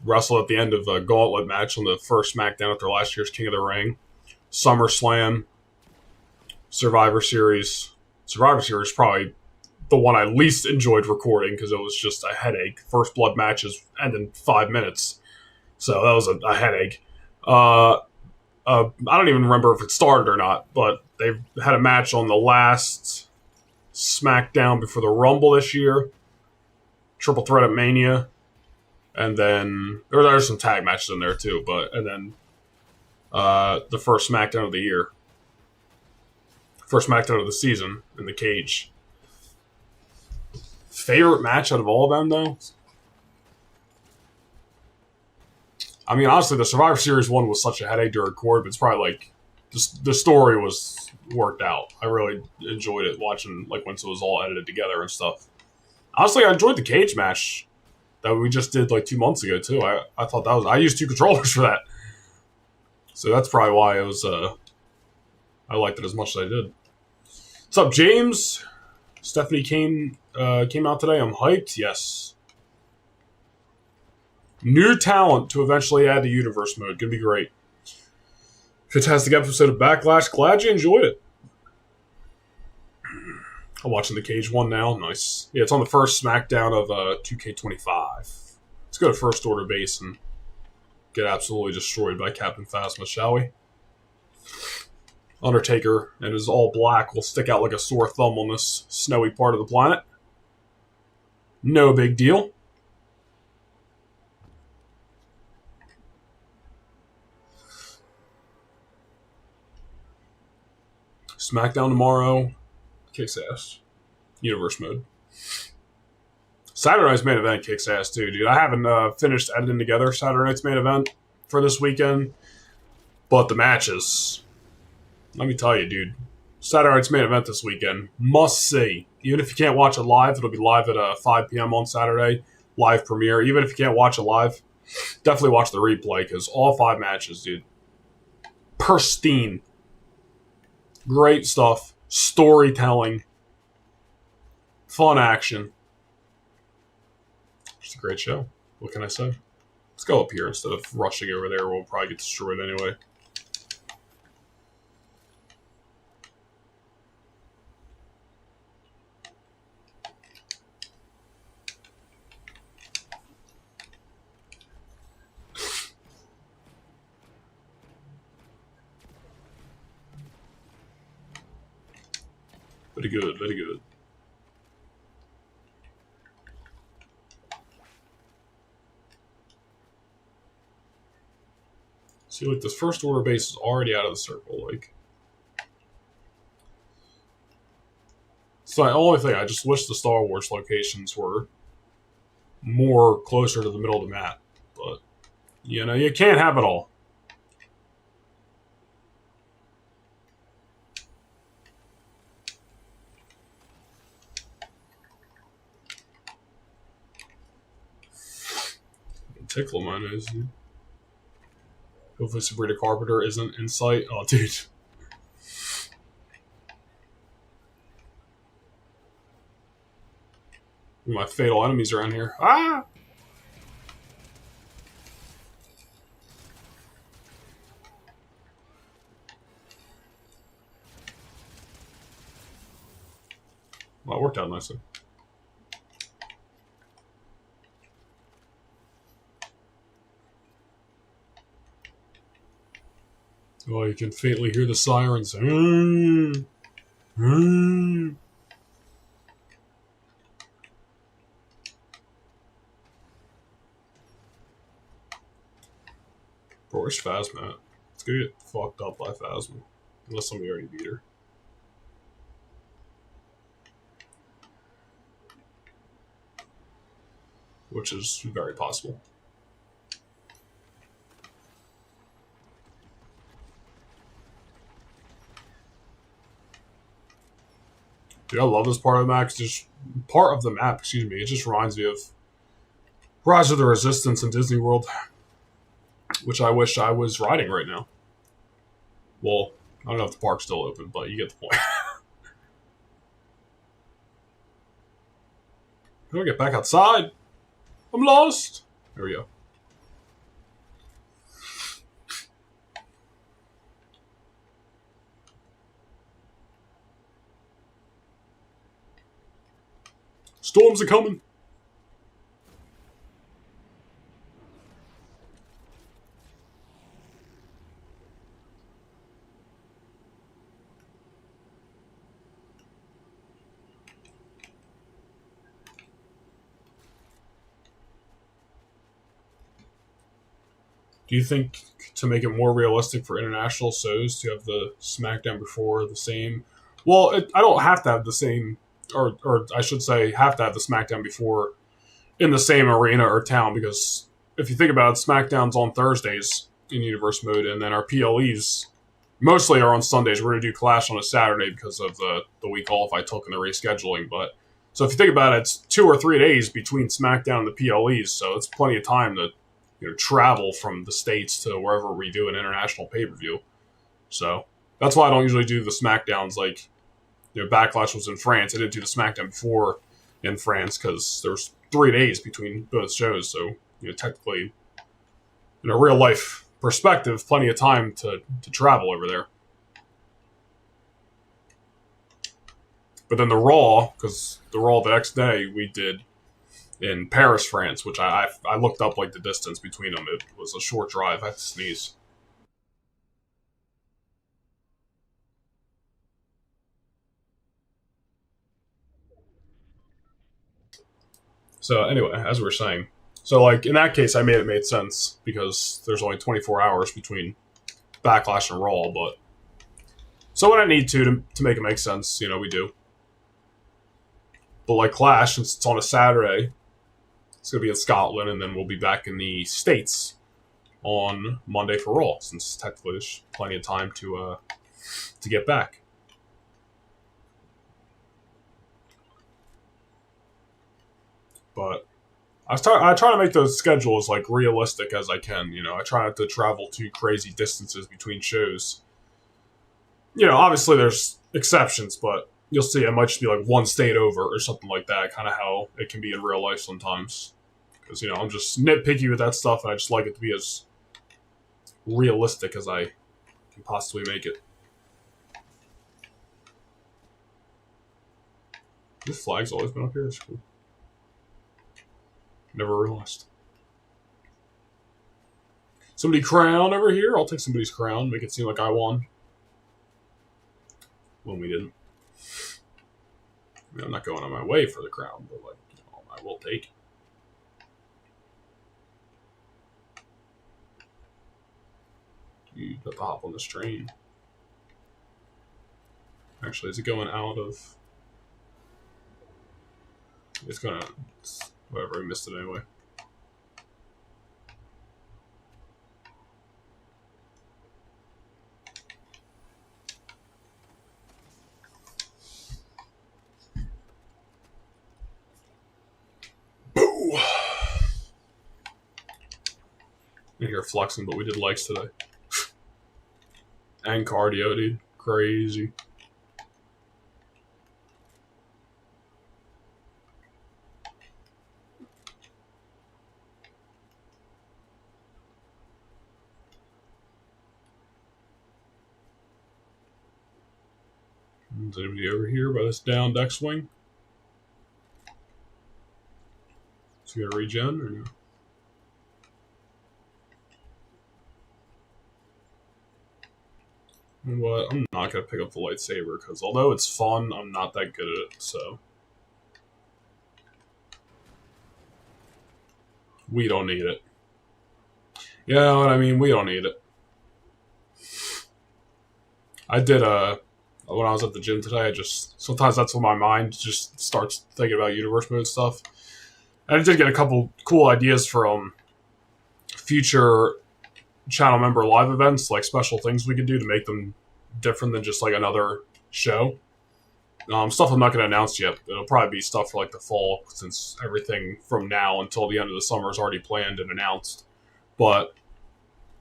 wrestled at the end of a gauntlet match on the first SmackDown after last year's King of the Ring. SummerSlam, Survivor Series. Survivor Series is probably the one I least enjoyed recording because it was just a headache. First blood matches end in 5 minutes. So that was a headache. I don't even remember if it started or not, but they had a match on the last SmackDown before the Rumble this year. Triple Threat at Mania. And then there's some tag matches in there too, and then the first SmackDown of the year. First SmackDown of the season in the cage. Favorite match out of all of them, though? I mean, honestly, the Survivor Series one was such a headache to record, but it's probably like the story was worked out. I really enjoyed it watching like once it was all edited together and stuff. Honestly, I enjoyed the cage match that we just did like 2 months ago too. I thought that was I used 2 controllers for that, so that's probably why it was. I liked it as much as I did. What's up, James? Stephanie came out today. I'm hyped. Yes. New talent to eventually add to universe mode. Gonna be great. Fantastic episode of Backlash. Glad you enjoyed it. I'm watching the cage one now. Nice. Yeah, it's on the first SmackDown of 2K25. Let's go to First Order Base and get absolutely destroyed by Captain Phasma, shall we? Undertaker and his all black will stick out like a sore thumb on this snowy part of the planet. No big deal. SmackDown tomorrow. Kicks ass. Universe mode. Saturday night's main event kicks ass too, dude. I haven't finished editing together Saturday night's main event for this weekend. But the matches, let me tell you, dude. Saturday night's main event this weekend. Must see. Even if you can't watch it live, it'll be live at 5 p.m. on Saturday. Live premiere. Even if you can't watch it live, definitely watch the replay because all 5 matches, dude. Pristine. Great stuff. Storytelling. fun action. Just a great show. What can I say? Let's go up here instead of rushing over there. We'll probably get destroyed anyway. Very good, very good. See, like, this first order base is already out of the circle, like. It's the only thing, I just wish the Star Wars locations were more closer to the middle of the map. But, you know, you can't have it all. Tickle my nose. Hopefully Sabrina Carpenter isn't in sight. Oh, dude. My fatal enemies around here. Ah! Well, it worked out nicely. Oh, you can faintly hear the sirens. Bro, where's Phasma at? Let's go get fucked up by Phasma. Unless somebody already beat her. Which is very possible. Dude, I love this part of the map. Just part of the map, excuse me. It just reminds me of Rise of the Resistance in Disney World, which I wish I was riding right now. Well, I don't know if the park's still open, but you get the point. How do I get back outside? I'm lost. There we go. Storms are coming. Do you think to make it more realistic for international shows to have the SmackDown before the same? Well, I don't have to have the same, or I should say, have to have the SmackDown before in the same arena or town, because if you think about it, SmackDown's on Thursdays in Universe Mode, and then our PLEs mostly are on Sundays. We're going to do Clash on a Saturday because of the week off I took in the rescheduling. But so if you think about it, it's 2 or 3 days between SmackDown and the PLEs, so it's plenty of time to travel from the States to wherever we do an international pay-per-view. So that's why I don't usually do the SmackDowns. Like, Backlash was in France. I didn't do the SmackDown before in France because there's 3 days between both shows. So, technically, in a real life perspective, plenty of time to travel over there. But then the Raw, because the Raw the next day we did in Paris, France, which I looked up like the distance between them. It was a short drive. I had to sneeze. So anyway, as we were saying, so like in that case, it made sense because there's only 24 hours between Backlash and Raw. But so when I need to make it make sense, we do. But like Clash, since it's on a Saturday, it's going to be in Scotland, and then we'll be back in the States on Monday for Raw, since technically there's plenty of time to get back. But I try to make those schedules like realistic as I can. I try not to travel too crazy distances between shows. Obviously there's exceptions, but you'll see it might just be like one state over or something like that, kind of how it can be in real life sometimes. Because, you know, I'm just nitpicky with that stuff, and I just like it to be as realistic as I can possibly make it. This flag's always been up here. That's cool. Never realized. Somebody crown over here? I'll take somebody's crown, make it seem like I won. When we didn't. I mean, I'm not going on my way for the crown, but, like, you know, I will take it. You got to hop on this train. Actually, is it going out of... It's gonna... Whatever, I missed it anyway. Boo! You're here flexing, but we did likes today. And cardio, dude. Crazy. Is anybody over here by this down deck swing? Is he gonna regen or no? What? I'm not gonna pick up the lightsaber because although it's fun, I'm not that good at it. So we don't need it. You know what I mean? We don't need it. I did when I was at the gym today. I just sometimes that's when my mind just starts thinking about universe mode stuff. And I did get a couple cool ideas for future channel member live events, like special things we could do to make them different than just like another show. Stuff I'm not going to announce yet. It'll probably be stuff for like the fall, since everything from now until the end of the summer is already planned and announced. But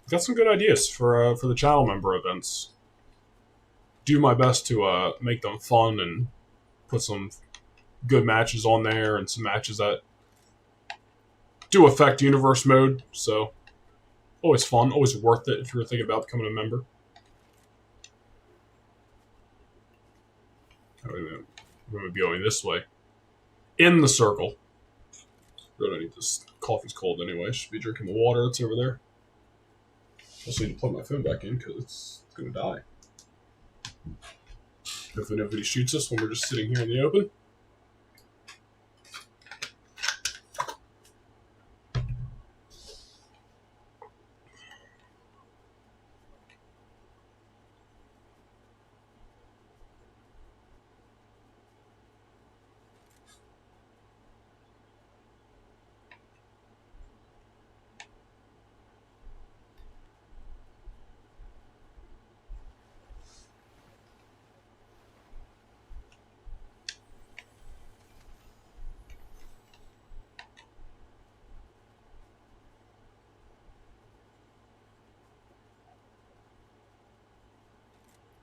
I've got some good ideas for the channel member events. Do my best to make them fun and put some good matches on there and some matches that do affect universe mode. So always fun, always worth it if you're thinking about becoming a member. I'm going to be going this way. In the circle. Really need this. Coffee's cold anyway. Should be drinking the water that's over there. Also need to plug my phone back in because it's going to die. Hopefully nobody shoots us when we're just sitting here in the open.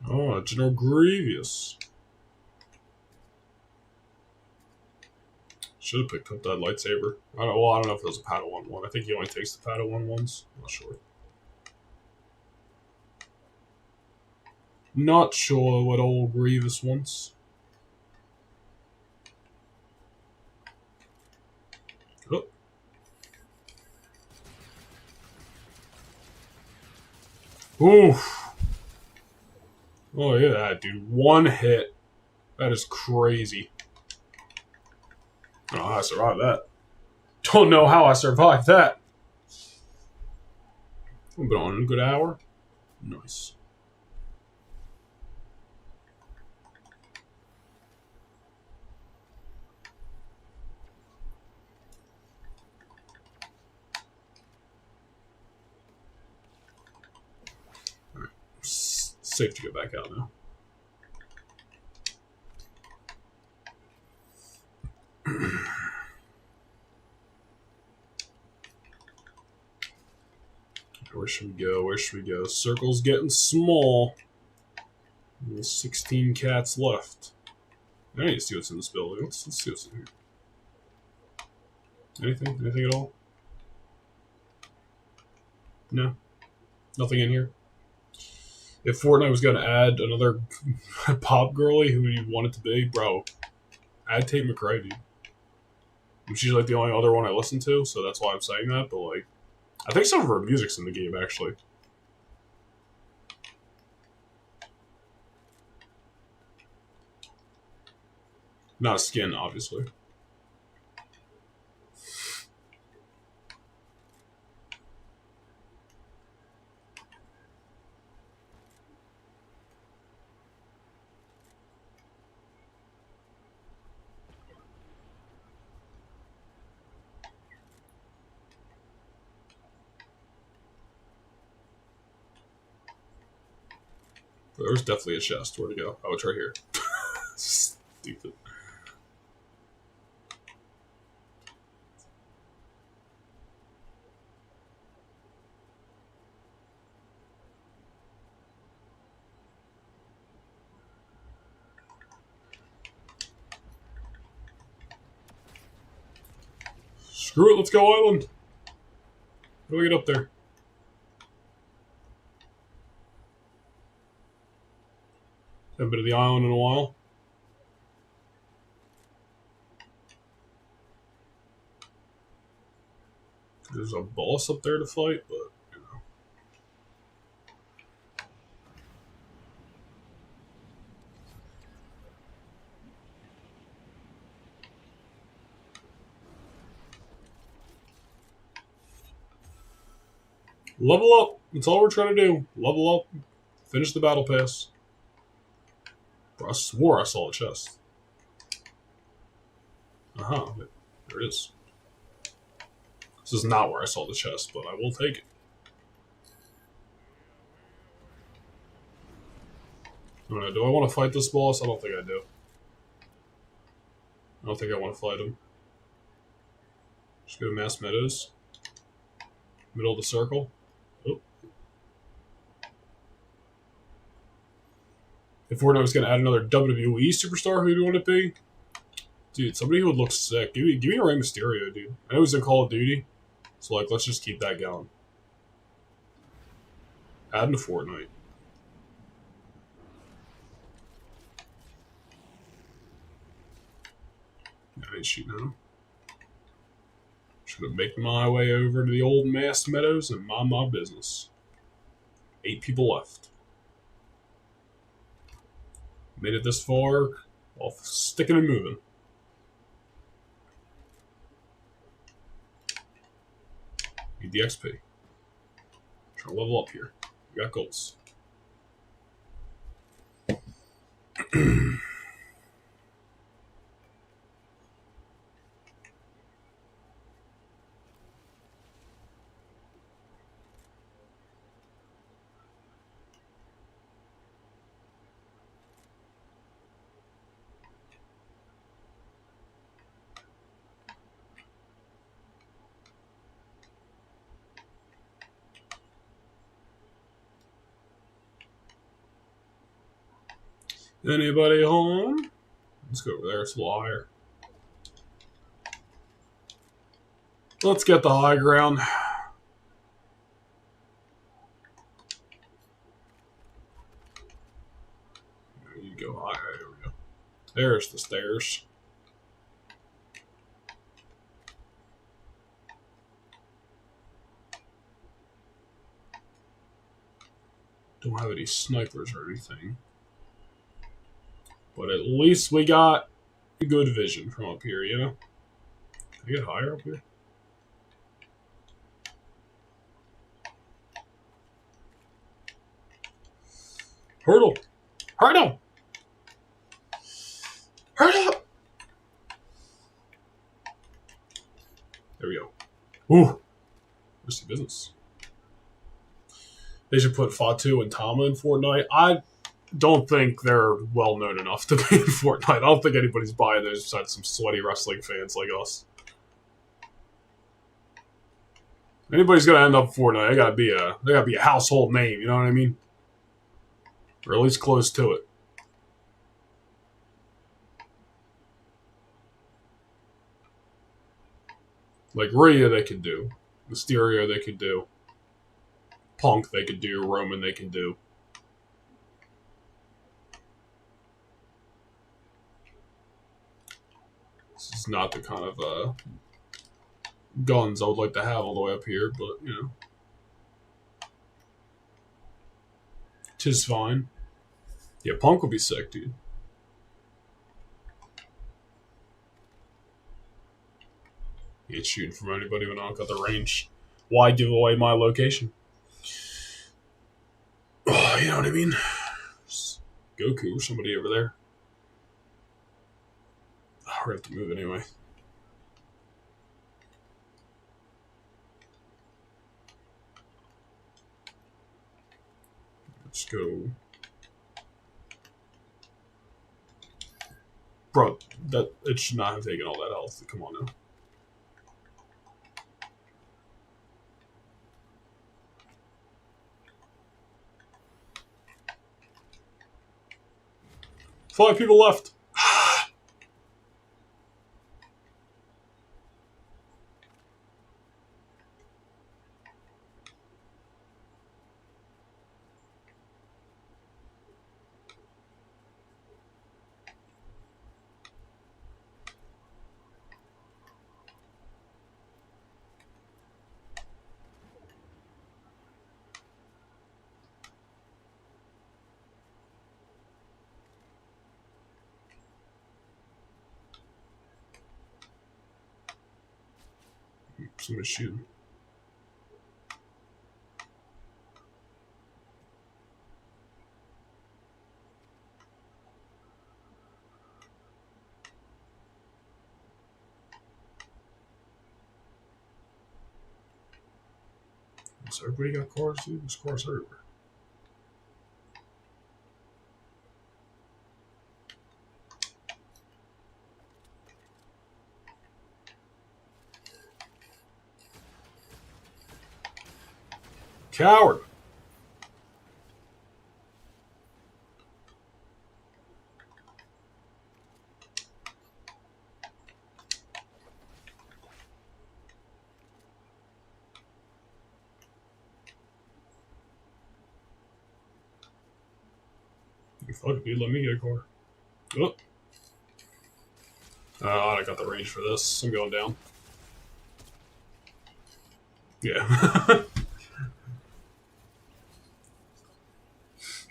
Oh, General Grievous. Should have picked up that lightsaber. I don't know if it was a Padawan one. I think he only takes the Padawan ones. I'm not sure. Not sure what old Grievous wants. Oh. Oof. Oh, yeah, that dude. One hit. That is crazy. I don't know how I survived that. Don't know how I survived that. I've been on a good hour. Nice. Alright. Safe to get back out now. Where should we go? Where should we go? Circle's getting small. There's 16 cats left. I need to see what's in this building. Let's see what's in here. Anything? Anything at all? No? Nothing in here? If Fortnite was going to add another pop girly, who would you want it to be? Bro, add Tate McRae, dude. She's like the only other one I listen to, so that's why I'm saying that, but like, I think some of her music's in the game, actually. Not a skin, obviously. There's definitely a chest. Where'd it go? Oh, it's right here. Stupid. Screw it, let's go island. How do we get up there? Haven't been to the island in a while. There's a boss up there to fight, but you know. Level up. That's all we're trying to do. Level up. Finish the battle pass. Bro, I swore I saw a chest. There it is. This is not where I saw the chest, but I will take it. I don't know, do I want to fight this boss? I don't think I do. I don't think I want to fight him. Just go to Mass Meadows. Middle of the circle. Oh. If Fortnite was going to add another WWE superstar, who do you want it to be? Dude, somebody who would look sick. Give me a Rey Mysterio, dude. I know he's in Call of Duty, so like, let's just keep that going. Add into Fortnite. I ain't shooting at him. Just gonna make my way over to the old Mass Meadows and mind my business. 8 people left. Made it this far, while sticking and moving. Need the XP. Trying to level up here. We got goals. Anybody home? Let's go over there. It's a little higher. Let's get the high ground. There you go. High. There we go. There's the stairs. Don't have any snipers or anything. But at least we got good vision from up here, you know? Can I get higher up here? Hurdle! Hurdle! Hurdle! There we go. Ooh! Risky business. They should put Fatu and Tama in Fortnite. I don't think they're well known enough to be in Fortnite. I don't think anybody's buying those besides some sweaty wrestling fans like us. Anybody's gonna end up in Fortnite, they gotta be a household name, you know what I mean? Or at least close to it. Like Rhea, they could do. Mysterio, they could do. Punk, they could do. Roman, they can do. This is not the kind of guns I would like to have all the way up here, but, you know. 'Tis fine. Yeah, Punk would be sick, dude. He ain't shooting from anybody when I don't got the range. Why give away my location? Oh, you know what I mean? Just Goku or somebody over there. Oh, we're going to have to move anyway. Let's go. Bro, it should not have taken all that health. Come on now. Five people left. Somebody's shooting. So everybody got cars, dude? There's cars everywhere. Coward. Fuck it, dude. Let me get a car. Oh. I got the range for this. I'm going down. Yeah.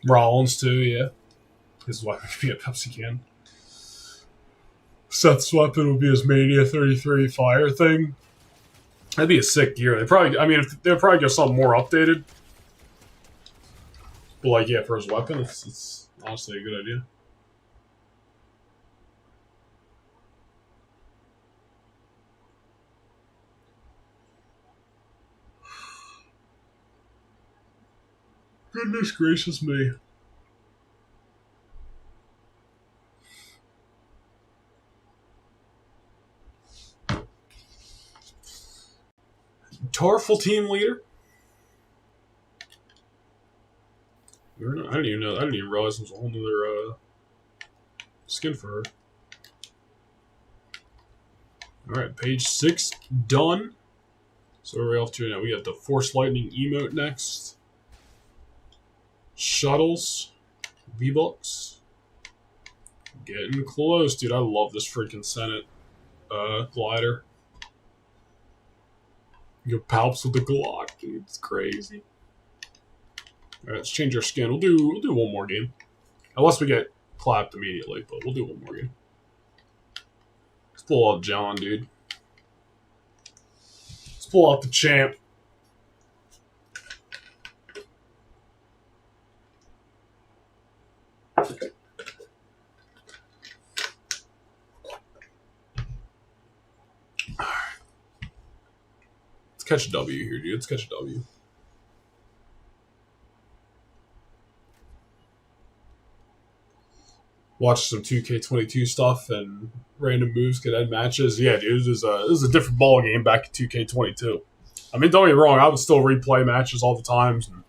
Rollins, too, yeah. His weapon could be a Pepsi can. Seth's weapon would be his Mania 33 fire thing. That'd be a sick gear. They'd probably get something more updated. But, like, yeah, for his weapon, it's honestly a good idea. Goodness gracious me. Tarful team leader? I didn't even know. I didn't even realize there was a whole nother skin for her. Alright, page 6 done. So what are we off to now? We got the Force Lightning emote next. Shuttles. V-Bucks. Getting close, dude. I love this freaking Senate glider. You get palps with the Glock, dude. It's crazy. Alright, let's change our skin. We'll do one more game. Unless we get clapped immediately, but we'll do one more game. Let's pull out John, dude. Let's pull out the champ. Let's catch a W here, dude. Let's catch a W. Watch some 2K22 stuff and random moves could end matches. Yeah, dude, this is a different ball game back in 2K22. I mean, don't get me wrong, I would still replay matches all the times and,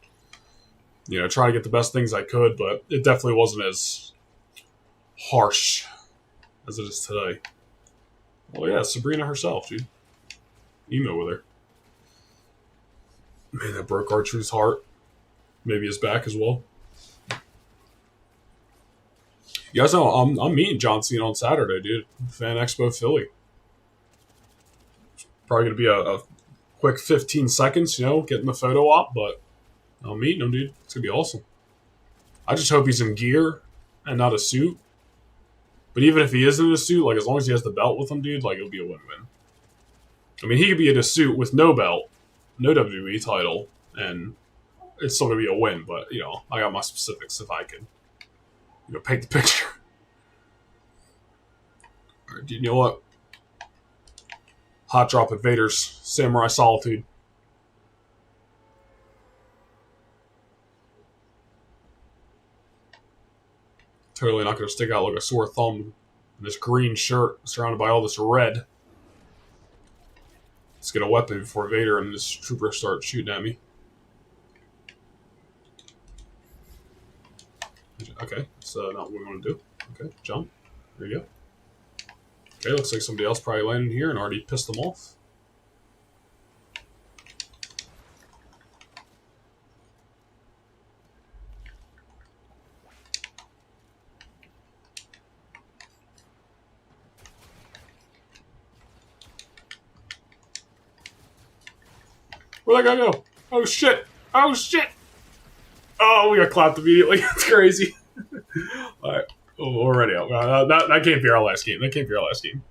you know, try to get the best things I could, but it definitely wasn't as harsh as it is today. Well, yeah, Sabrina herself, dude. emo with her. Man, that broke R-Truth's heart. Maybe his back as well. You guys know I'm meeting John Cena on Saturday, dude. Fan Expo Philly. Probably gonna be a quick 15 seconds, getting the photo op, but I'm meeting him, dude. It's gonna be awesome. I just hope he's in gear and not a suit. But even if he isn't in a suit, like as long as he has the belt with him, dude, like it'll be a win-win. I mean, he could be in a suit with no belt, no WWE title, and it's still gonna be a win. But I got my specifics if I could, paint the picture. All right, dude, you know what? Hot drop at Vader's Samurai Solitude. Totally not going to stick out like a sore thumb in this green shirt surrounded by all this red. Let's get a weapon before Vader and this trooper start shooting at me. Okay, that's not what we want to do. Okay, jump. There you go. Okay, looks like somebody else probably landed here and already pissed them off. Where'd that guy go? Oh shit! Oh shit! Oh, we got clapped immediately. That's crazy. Alright. Oh, already out. That can't be our last game. That can't be our last game.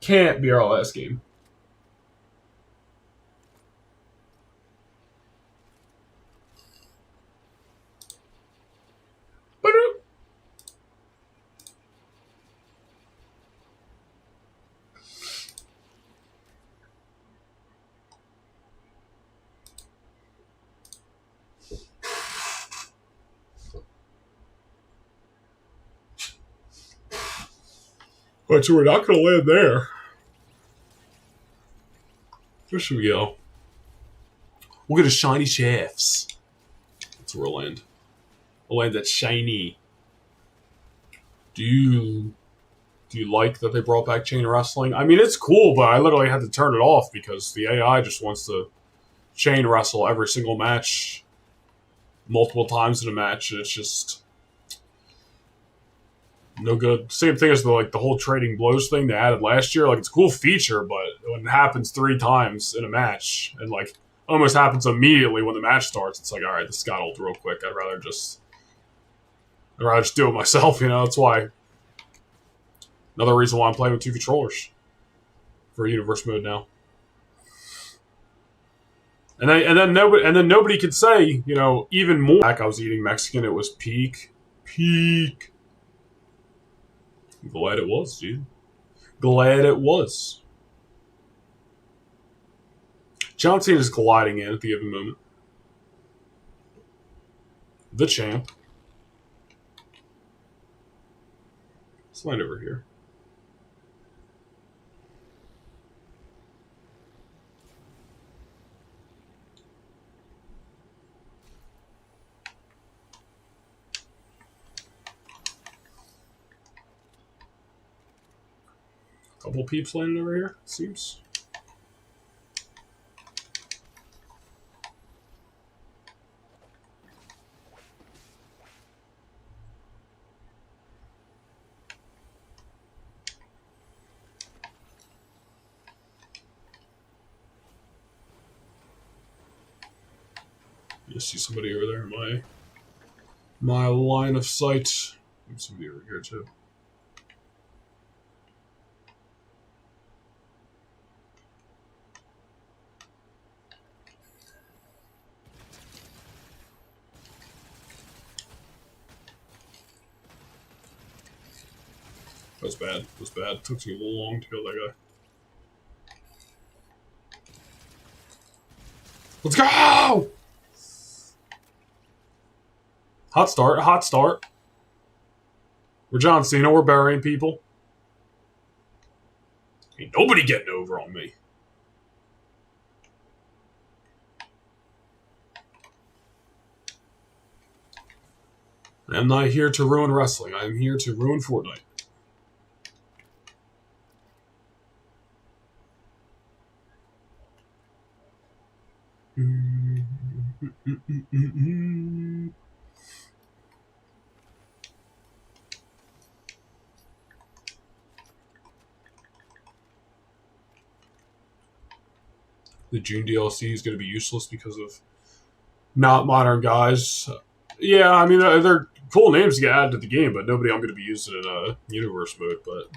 Can't be our last game. But we're not going to land there. Where should we go? We'll go to Shiny Shafts. That's where we'll land. We'll land at Shiny. Do you like that they brought back chain wrestling? I mean, it's cool, but I literally had to turn it off because the AI just wants to chain wrestle every single match multiple times in a match. It's just no good. Same thing as the whole trading blows thing they added last year. Like, it's a cool feature, but when it happens 3 times in a match and almost happens immediately when the match starts, it's like, all right, this got old real quick. I'd rather just do it myself. That's why. Another reason why I'm playing with 2 controllers for universe mode now. And then nobody could say, even more. Back I was eating Mexican, it was peak. Glad it was, dude. Glad it was. John Cena is gliding in at the given moment. The champ. Let's land over here. Couple peeps landing over here, it seems. You see somebody over there in my line of sight. There's somebody over here too. That was bad. It was bad. It took me a little long to kill that guy. Let's go! Hot start. Hot start. We're John Cena. We're burying people. Ain't nobody getting over on me. I'm not here to ruin wrestling. I'm here to ruin Fortnite. The June DLC is going to be useless because of not modern guys. Yeah, I mean they're cool names to get added to the game, but nobody I'm going to be using in a universe mode. But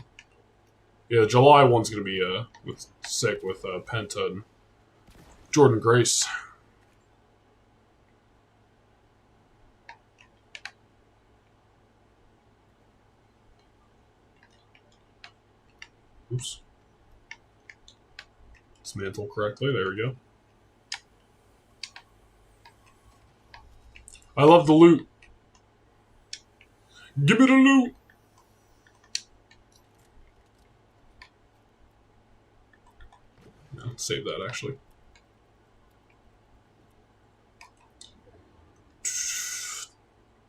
yeah, July one's going to be sick with Penta and Jordan Grace. Oops. Dismantle correctly. There we go. I love the loot. Give me the loot. No, save that actually.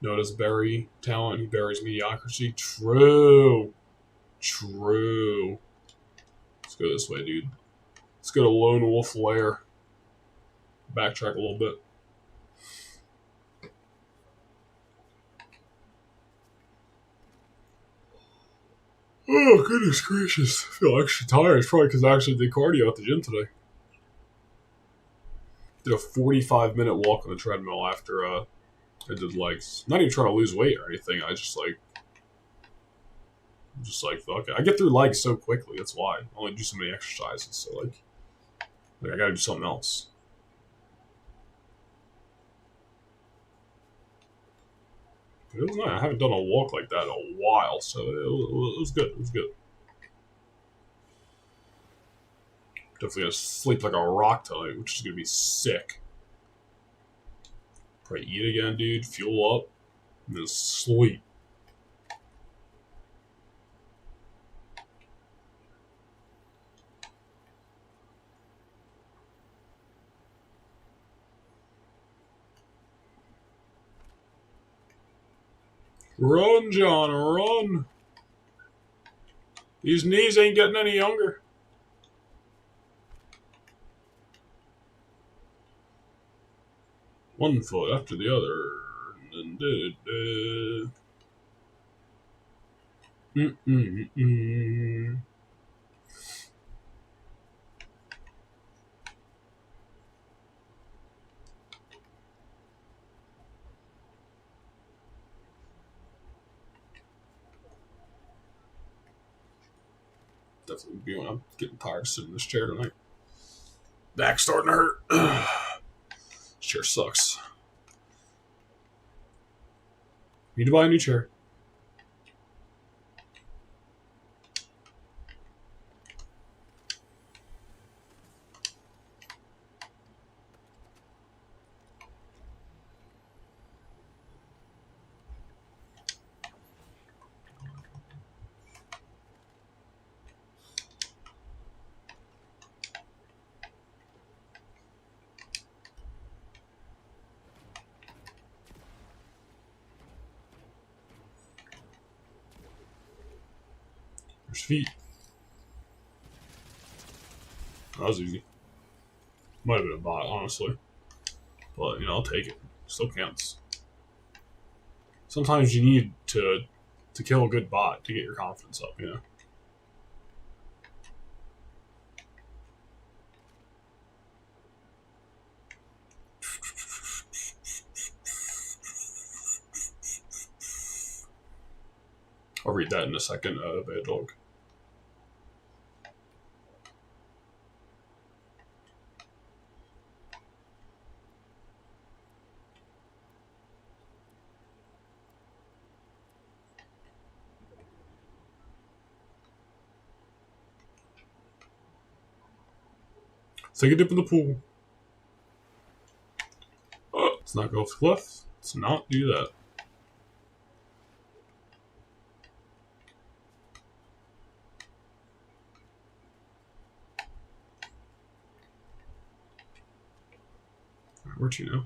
Notice bury talent, he buries mediocrity. True. True. Let's go this way, dude. Let's go to Lone Wolf Lair. Backtrack a little bit. Oh, goodness gracious. I feel extra tired. It's probably because I actually did cardio at the gym today. Did a 45-minute walk on the treadmill after I did legs. Not even trying to lose weight or anything. I'm just like, fuck it. I get through legs so quickly. That's why. I only do so many exercises. So, like I gotta do something else. But it was nice. I haven't done a walk like that in a while, so it was good. It was good. Definitely gonna sleep like a rock tonight, which is gonna be sick. Probably eat again, dude. Fuel up, and then sleep. Run, John, run! These knees ain't getting any younger. One foot after the other. Definitely be when I'm getting tired of sitting in this chair tonight. Back's starting to hurt. This chair sucks. Need to buy a new chair. There's feet. That was easy. Might have been a bot, honestly. But, I'll take it. Still counts. Sometimes you need to kill a good bot to get your confidence up, I'll read that in a second, Bad Dog. Let's take a dip in the pool. Oh, let's not go off the cliff. Let's not do that. Where'd you know?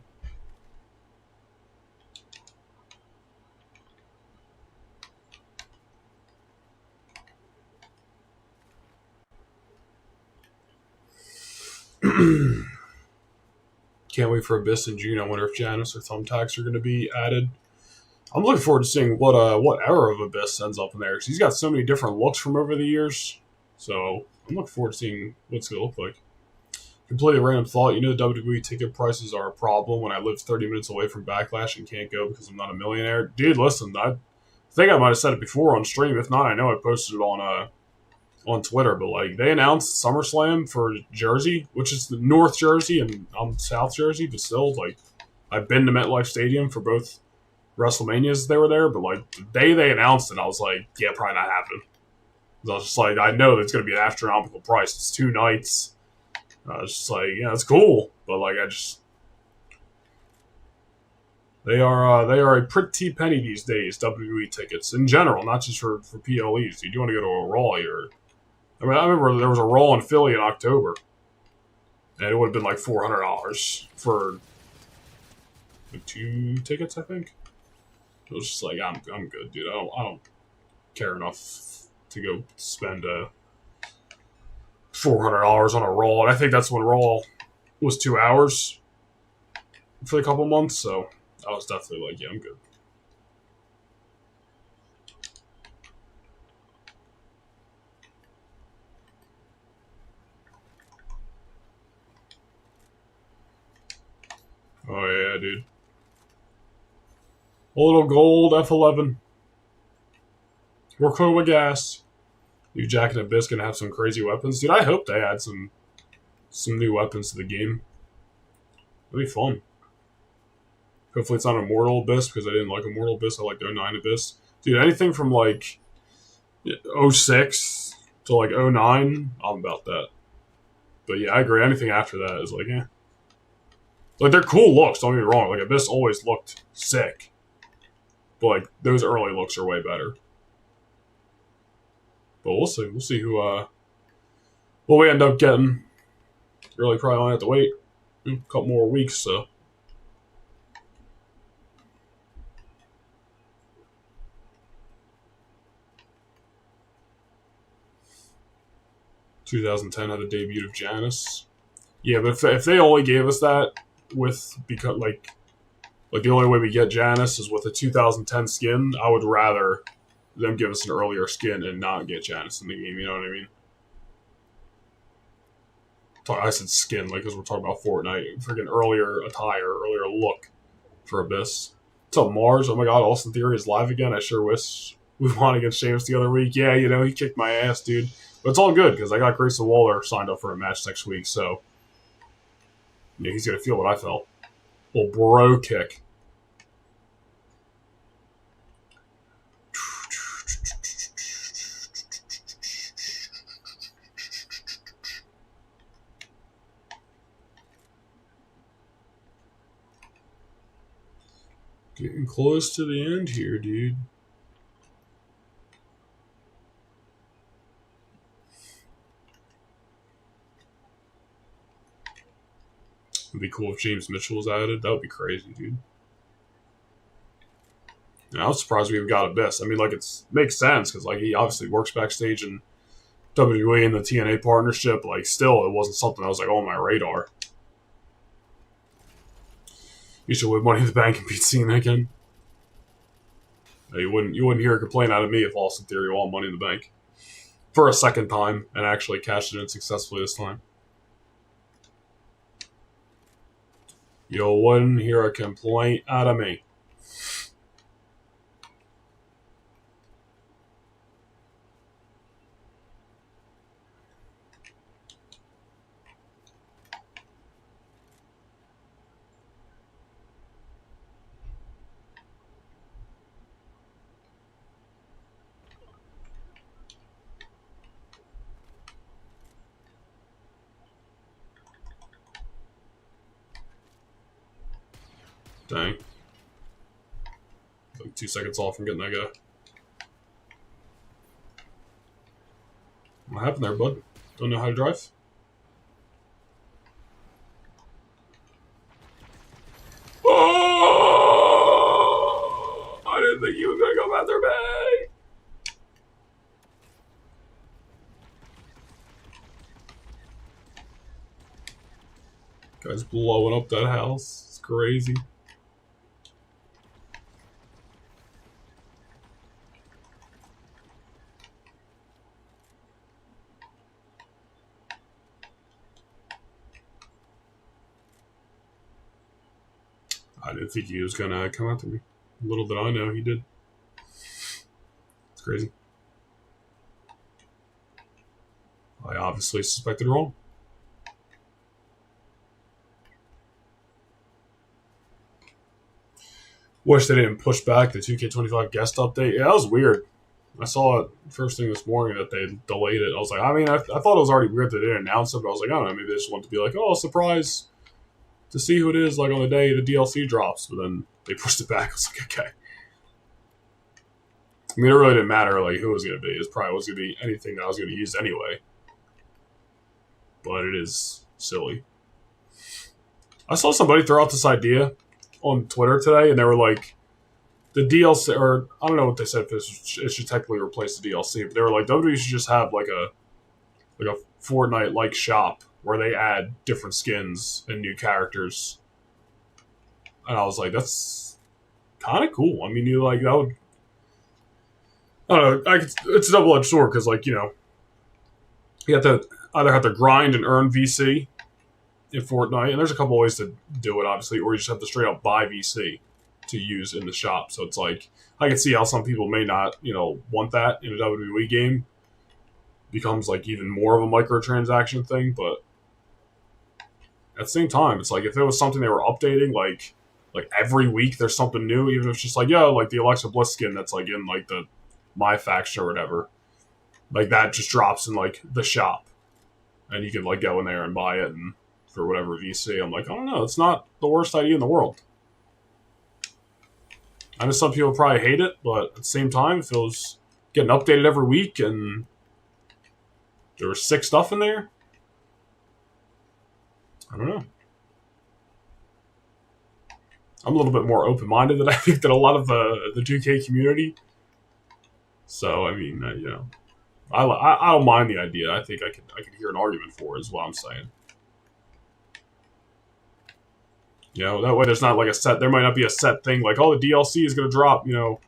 Can't wait for Abyss in June. I wonder if Janus or Thumbtacks are going to be added. I'm looking forward to seeing what era of Abyss ends up in there, because he's got so many different looks from over the years. So I'm looking forward to seeing what it's going to look like. Completely random thought. You know, the WWE ticket prices are a problem when I live 30 minutes away from Backlash and can't go because I'm not a millionaire. Dude, listen, I think I might have said it before on stream. If not, I know I posted it on Twitter. But like, they announced SummerSlam for Jersey, which is the North Jersey, and I'm South Jersey. But still, like, I've been to MetLife Stadium for both WrestleManias they were there. But like, the day they announced it, I was like, yeah, probably not happening. I was just like, I know that it's going to be an astronomical price. It's 2 nights. I was just like, yeah, it's cool, but like, they are a pretty penny these days. WWE tickets in general, not just for PLEs. You do want to go to a Raw here. I mean, I remember there was a Raw in Philly in October, and it would have been like $400 for like 2 tickets, I think. It was just like, I'm good, dude. I don't care enough to go spend $400 on a Raw, and I think that's when Raw was 2 hours for a couple months, so I was definitely like, yeah, I'm good. Oh yeah, dude. A little gold F11. We're cool with gas. New Jack and Abyss gonna have some crazy weapons. Dude, I hope they add some new weapons to the game. It'll be fun. Hopefully it's not Immortal Abyss, because I didn't like Immortal Abyss. I liked 09 Abyss. Dude, anything from like 06 to like 09, I'm about that. But yeah, I agree. Anything after that is like, eh. Like, they're cool looks, don't get me wrong. Like, Abyss always looked sick. But like, those early looks are way better. But we'll see. We'll see who what we end up getting. Really probably only have to wait a couple more weeks, so. "2010 had a debut of Janus." Yeah, but if they only gave us that because like the only way we get Janus is with a 2010 skin, I would rather them give us an earlier skin and not get Janus in the game. You know what I mean? I said skin, like, because we're talking about Fortnite. Freaking earlier attire, earlier look for Abyss. What's up, Mars? Oh my god, Austin Theory is live again. I sure wish we won against James the other week. Yeah, you know, he kicked my ass, dude. But it's all good, because I got Grayson Waller signed up for a match next week, so yeah, he's going to feel what I felt. Little bro kick. Getting close to the end here, dude. It'd be cool if James Mitchell was added. That would be crazy, dude. And I was surprised we even got Abyss. I mean, like, it makes sense, because like, he obviously works backstage in WWE and the TNA partnership. Like, still, it wasn't something that was like on my radar. You should win Money in the Bank and beat Cena again. You wouldn't hear a complaint out of me if Austin Theory won Money in the Bank for a second time and actually cashed it in successfully this time. You wouldn't hear a complaint out of me. Dang. Like 2 seconds off from getting that guy. What happened there, bud? Don't know how to drive? Oh! I didn't think you were going to go after me! Guy's blowing up that house. It's crazy. I didn't think he was gonna come after me. Little did I know he did. It's crazy. I obviously suspected wrong. Wish they didn't push back the 2K25 guest update. Yeah, that was weird. I saw it first thing this morning that they delayed it. I was like, I mean, I thought it was already weird that they didn't announce it, but I was like, I don't know, maybe they just want to be like, oh, surprise to see who it is, like on the day the DLC drops. But then they pushed it back. I was like, okay. I mean, it really didn't matter like who it was going to be. It probably was going to be anything that I was going to use anyway. But it is silly. I saw somebody throw out this idea on Twitter today, and they were like, the DLC, or I don't know what they said, if it should technically replace the DLC, but they were like, WWE should just have like a Fortnite-like shop where they add different skins and new characters. And I was like, that's kind of cool. I mean, you like, that would, I don't know, it's a double-edged sword, because like, you know, you have to either have to grind and earn VC in Fortnite, and there's a couple ways to do it, obviously, or you just have to straight up buy VC to use in the shop. So it's like, I can see how some people may not, you know, want that in a WWE game. Becomes like even more of a microtransaction thing, but at the same time, it's like if it was something they were updating, like every week there's something new, even if it's just like, yo, like the Alexa Bliss skin that's like in like the My Faction or whatever, like that just drops in like the shop, and you can like go in there and buy it and for whatever VC. I'm like, I don't know, it's not the worst idea in the world. I know some people probably hate it, but at the same time, if it was getting updated every week and there was sick stuff in there, I don't know. I'm a little bit more open-minded than I think that a lot of the 2K community. So I mean, you know, I don't mind the idea. I think I could hear an argument for it, is what I'm saying. You know, that way there's not like a set. There might not be a set thing like, oh, the DLC is going to drop, you know,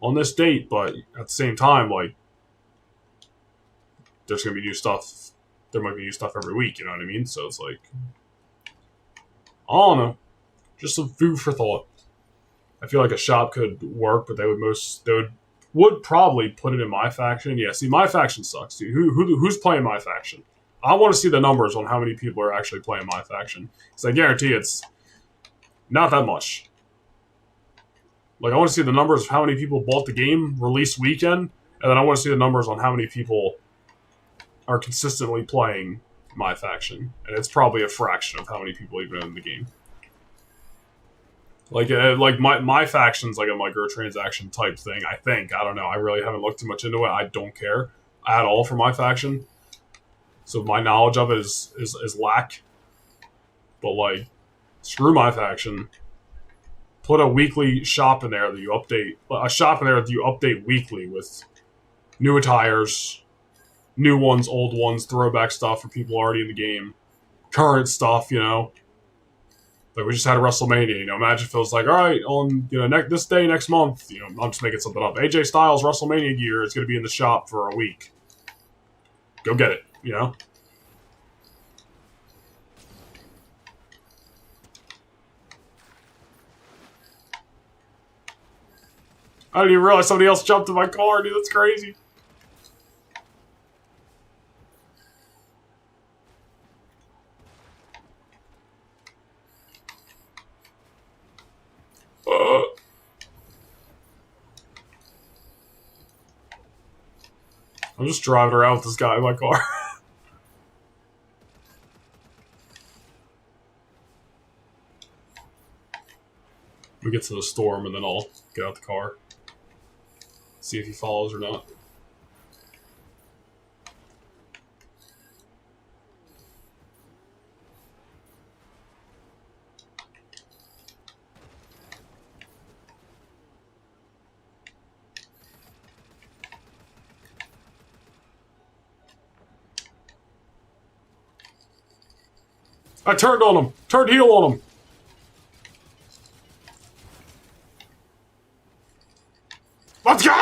on this date, but at the same time, like, there's going to be new stuff. There might be new stuff every week. You know what I mean? So it's like, I don't know, just some food for thought. I feel like a shop could work, but they would probably put it in My Faction. Yeah, see, My Faction sucks, dude. Who's playing My Faction? I want to see the numbers on how many people are actually playing My Faction. Because I guarantee it's not that much. Like, I want to see the numbers of how many people bought the game release weekend, and then I want to see the numbers on how many people are consistently playing My Faction. And it's probably a fraction of how many people even own the game. Like my Faction's like a microtransaction type thing, I think. I don't know. I really haven't looked too much into it. I don't care at all for My Faction. So my knowledge of it is lack. But like, screw My Faction. Put a weekly shop in there that you update. A shop in there that you update weekly with new attires, new ones, old ones, throwback stuff for people already in the game, current stuff, you know. Like, we just had a WrestleMania, you know. Imagine if it was like, all right, on, you know, this day next month, you know, I'm just making something up. AJ Styles WrestleMania gear is going to be in the shop for a week. Go get it, you know. I didn't even realize somebody else jumped in my car, dude. That's crazy. I'm just driving around with this guy in my car. We get to the storm and then I'll get out the car. See if he follows or not. I turned on him. Turned heel on him. Let's go!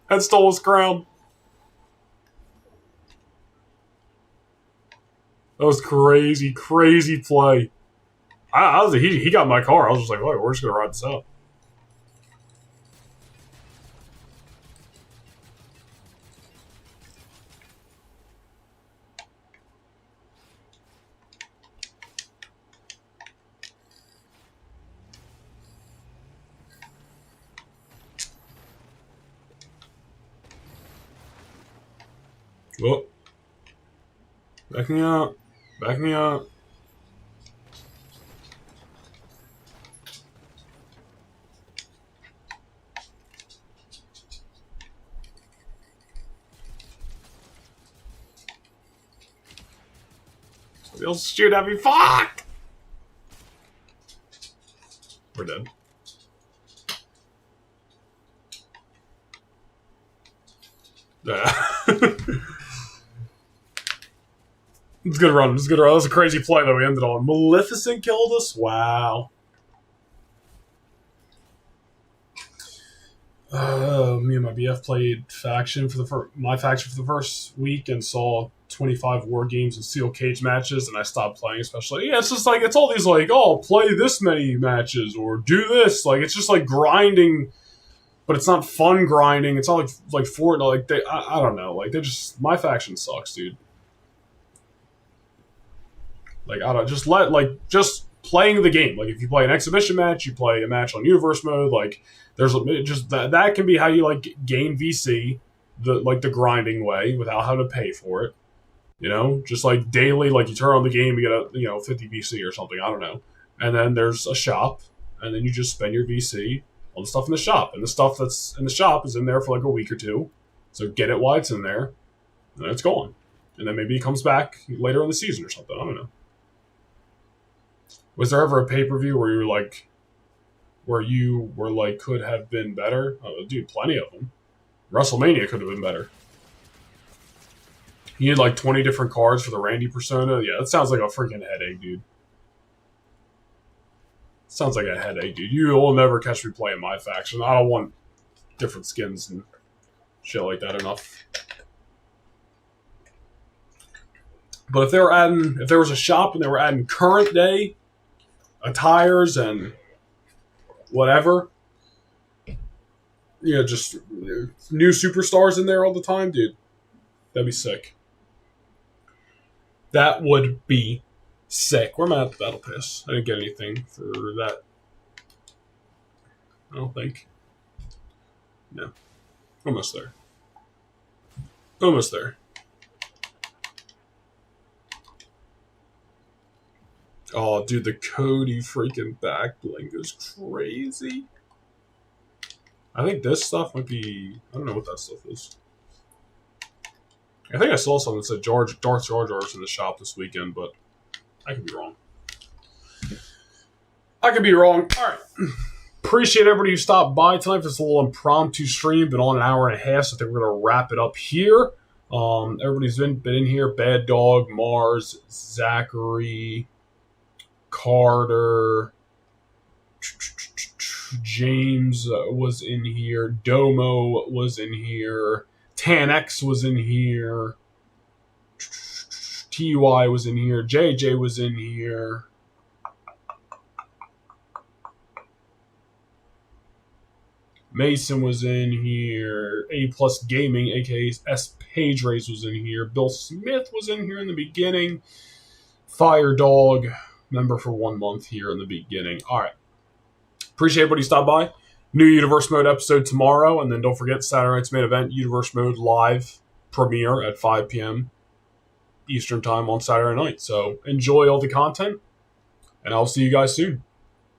That stole his crown. That was crazy, crazy play. He got my car. I was just like, "Wait, we're just gonna ride this out." Well, back me up. Back me up. They'll shoot at me. Fuck! We're dead. Yeah. It's a good run. It's a good run. That was a crazy play that we ended on. Maleficent killed us? Wow. Me and my BF played faction for my faction for the first week and saw 25 war games and steel cage matches, and I stopped playing. Especially, yeah, it's just like it's all these like, oh, play this many matches or do this. Like it's just like grinding, but it's not fun grinding. It's not like Fortnite. Like I don't know. Like they just my faction sucks, dude. Like I don't just playing the game. Like if you play an exhibition match, you play a match on universe mode. Like there's just that can be how you like gain VC, the grinding way without having to pay for it. You know, just like daily, like you turn on the game, you get a 50 VC or something. I don't know, and then there's a shop, and then you just spend your VC on the stuff in the shop, and the stuff that's in the shop is in there for like a week or two. So get it while it's in there, and then it's gone, and then maybe it comes back later in the season or something. I don't know. Was there ever a pay-per-view where you were like could have been better? Oh, dude, plenty of them. WrestleMania could have been better. You need like 20 different cards for the Randy persona. Yeah, that sounds like a freaking headache, dude. Sounds like a headache, dude. You will never catch me playing my faction. I don't want different skins and shit like that enough. But if there was a shop and they were adding current day attires and whatever, just new superstars in there all the time, dude, that'd be sick. That would be sick. Where am I at the battle pass? I didn't get anything for that. I don't think. No. Almost there. Almost there. Oh, dude, the Cody freaking back bling is crazy. I think this stuff might be... I don't know what that stuff is. I think I saw something that said Darth Jar Jar's in the shop this weekend, but I could be wrong. I could be wrong. All right. Appreciate everybody who stopped by tonight for this little impromptu stream. Been on an hour and a half, so I think we're going to wrap it up here. Everybody's been in here. Bad Dog, Mars, Zachary... Carter, James was in here, Domo was in here, TanX was in here, TUI was in here, JJ was in here, Mason was in here, A Plus Gaming, aka S Page Race was in here, Bill Smith was in here in the beginning, Fire Dog, member for 1 month here in the beginning. All right. Appreciate everybody stop by. New Universe Mode episode tomorrow. And then don't forget Saturday night's main event, Universe Mode live premiere at 5 p.m. Eastern time on Saturday night. So enjoy all the content. And I'll see you guys soon.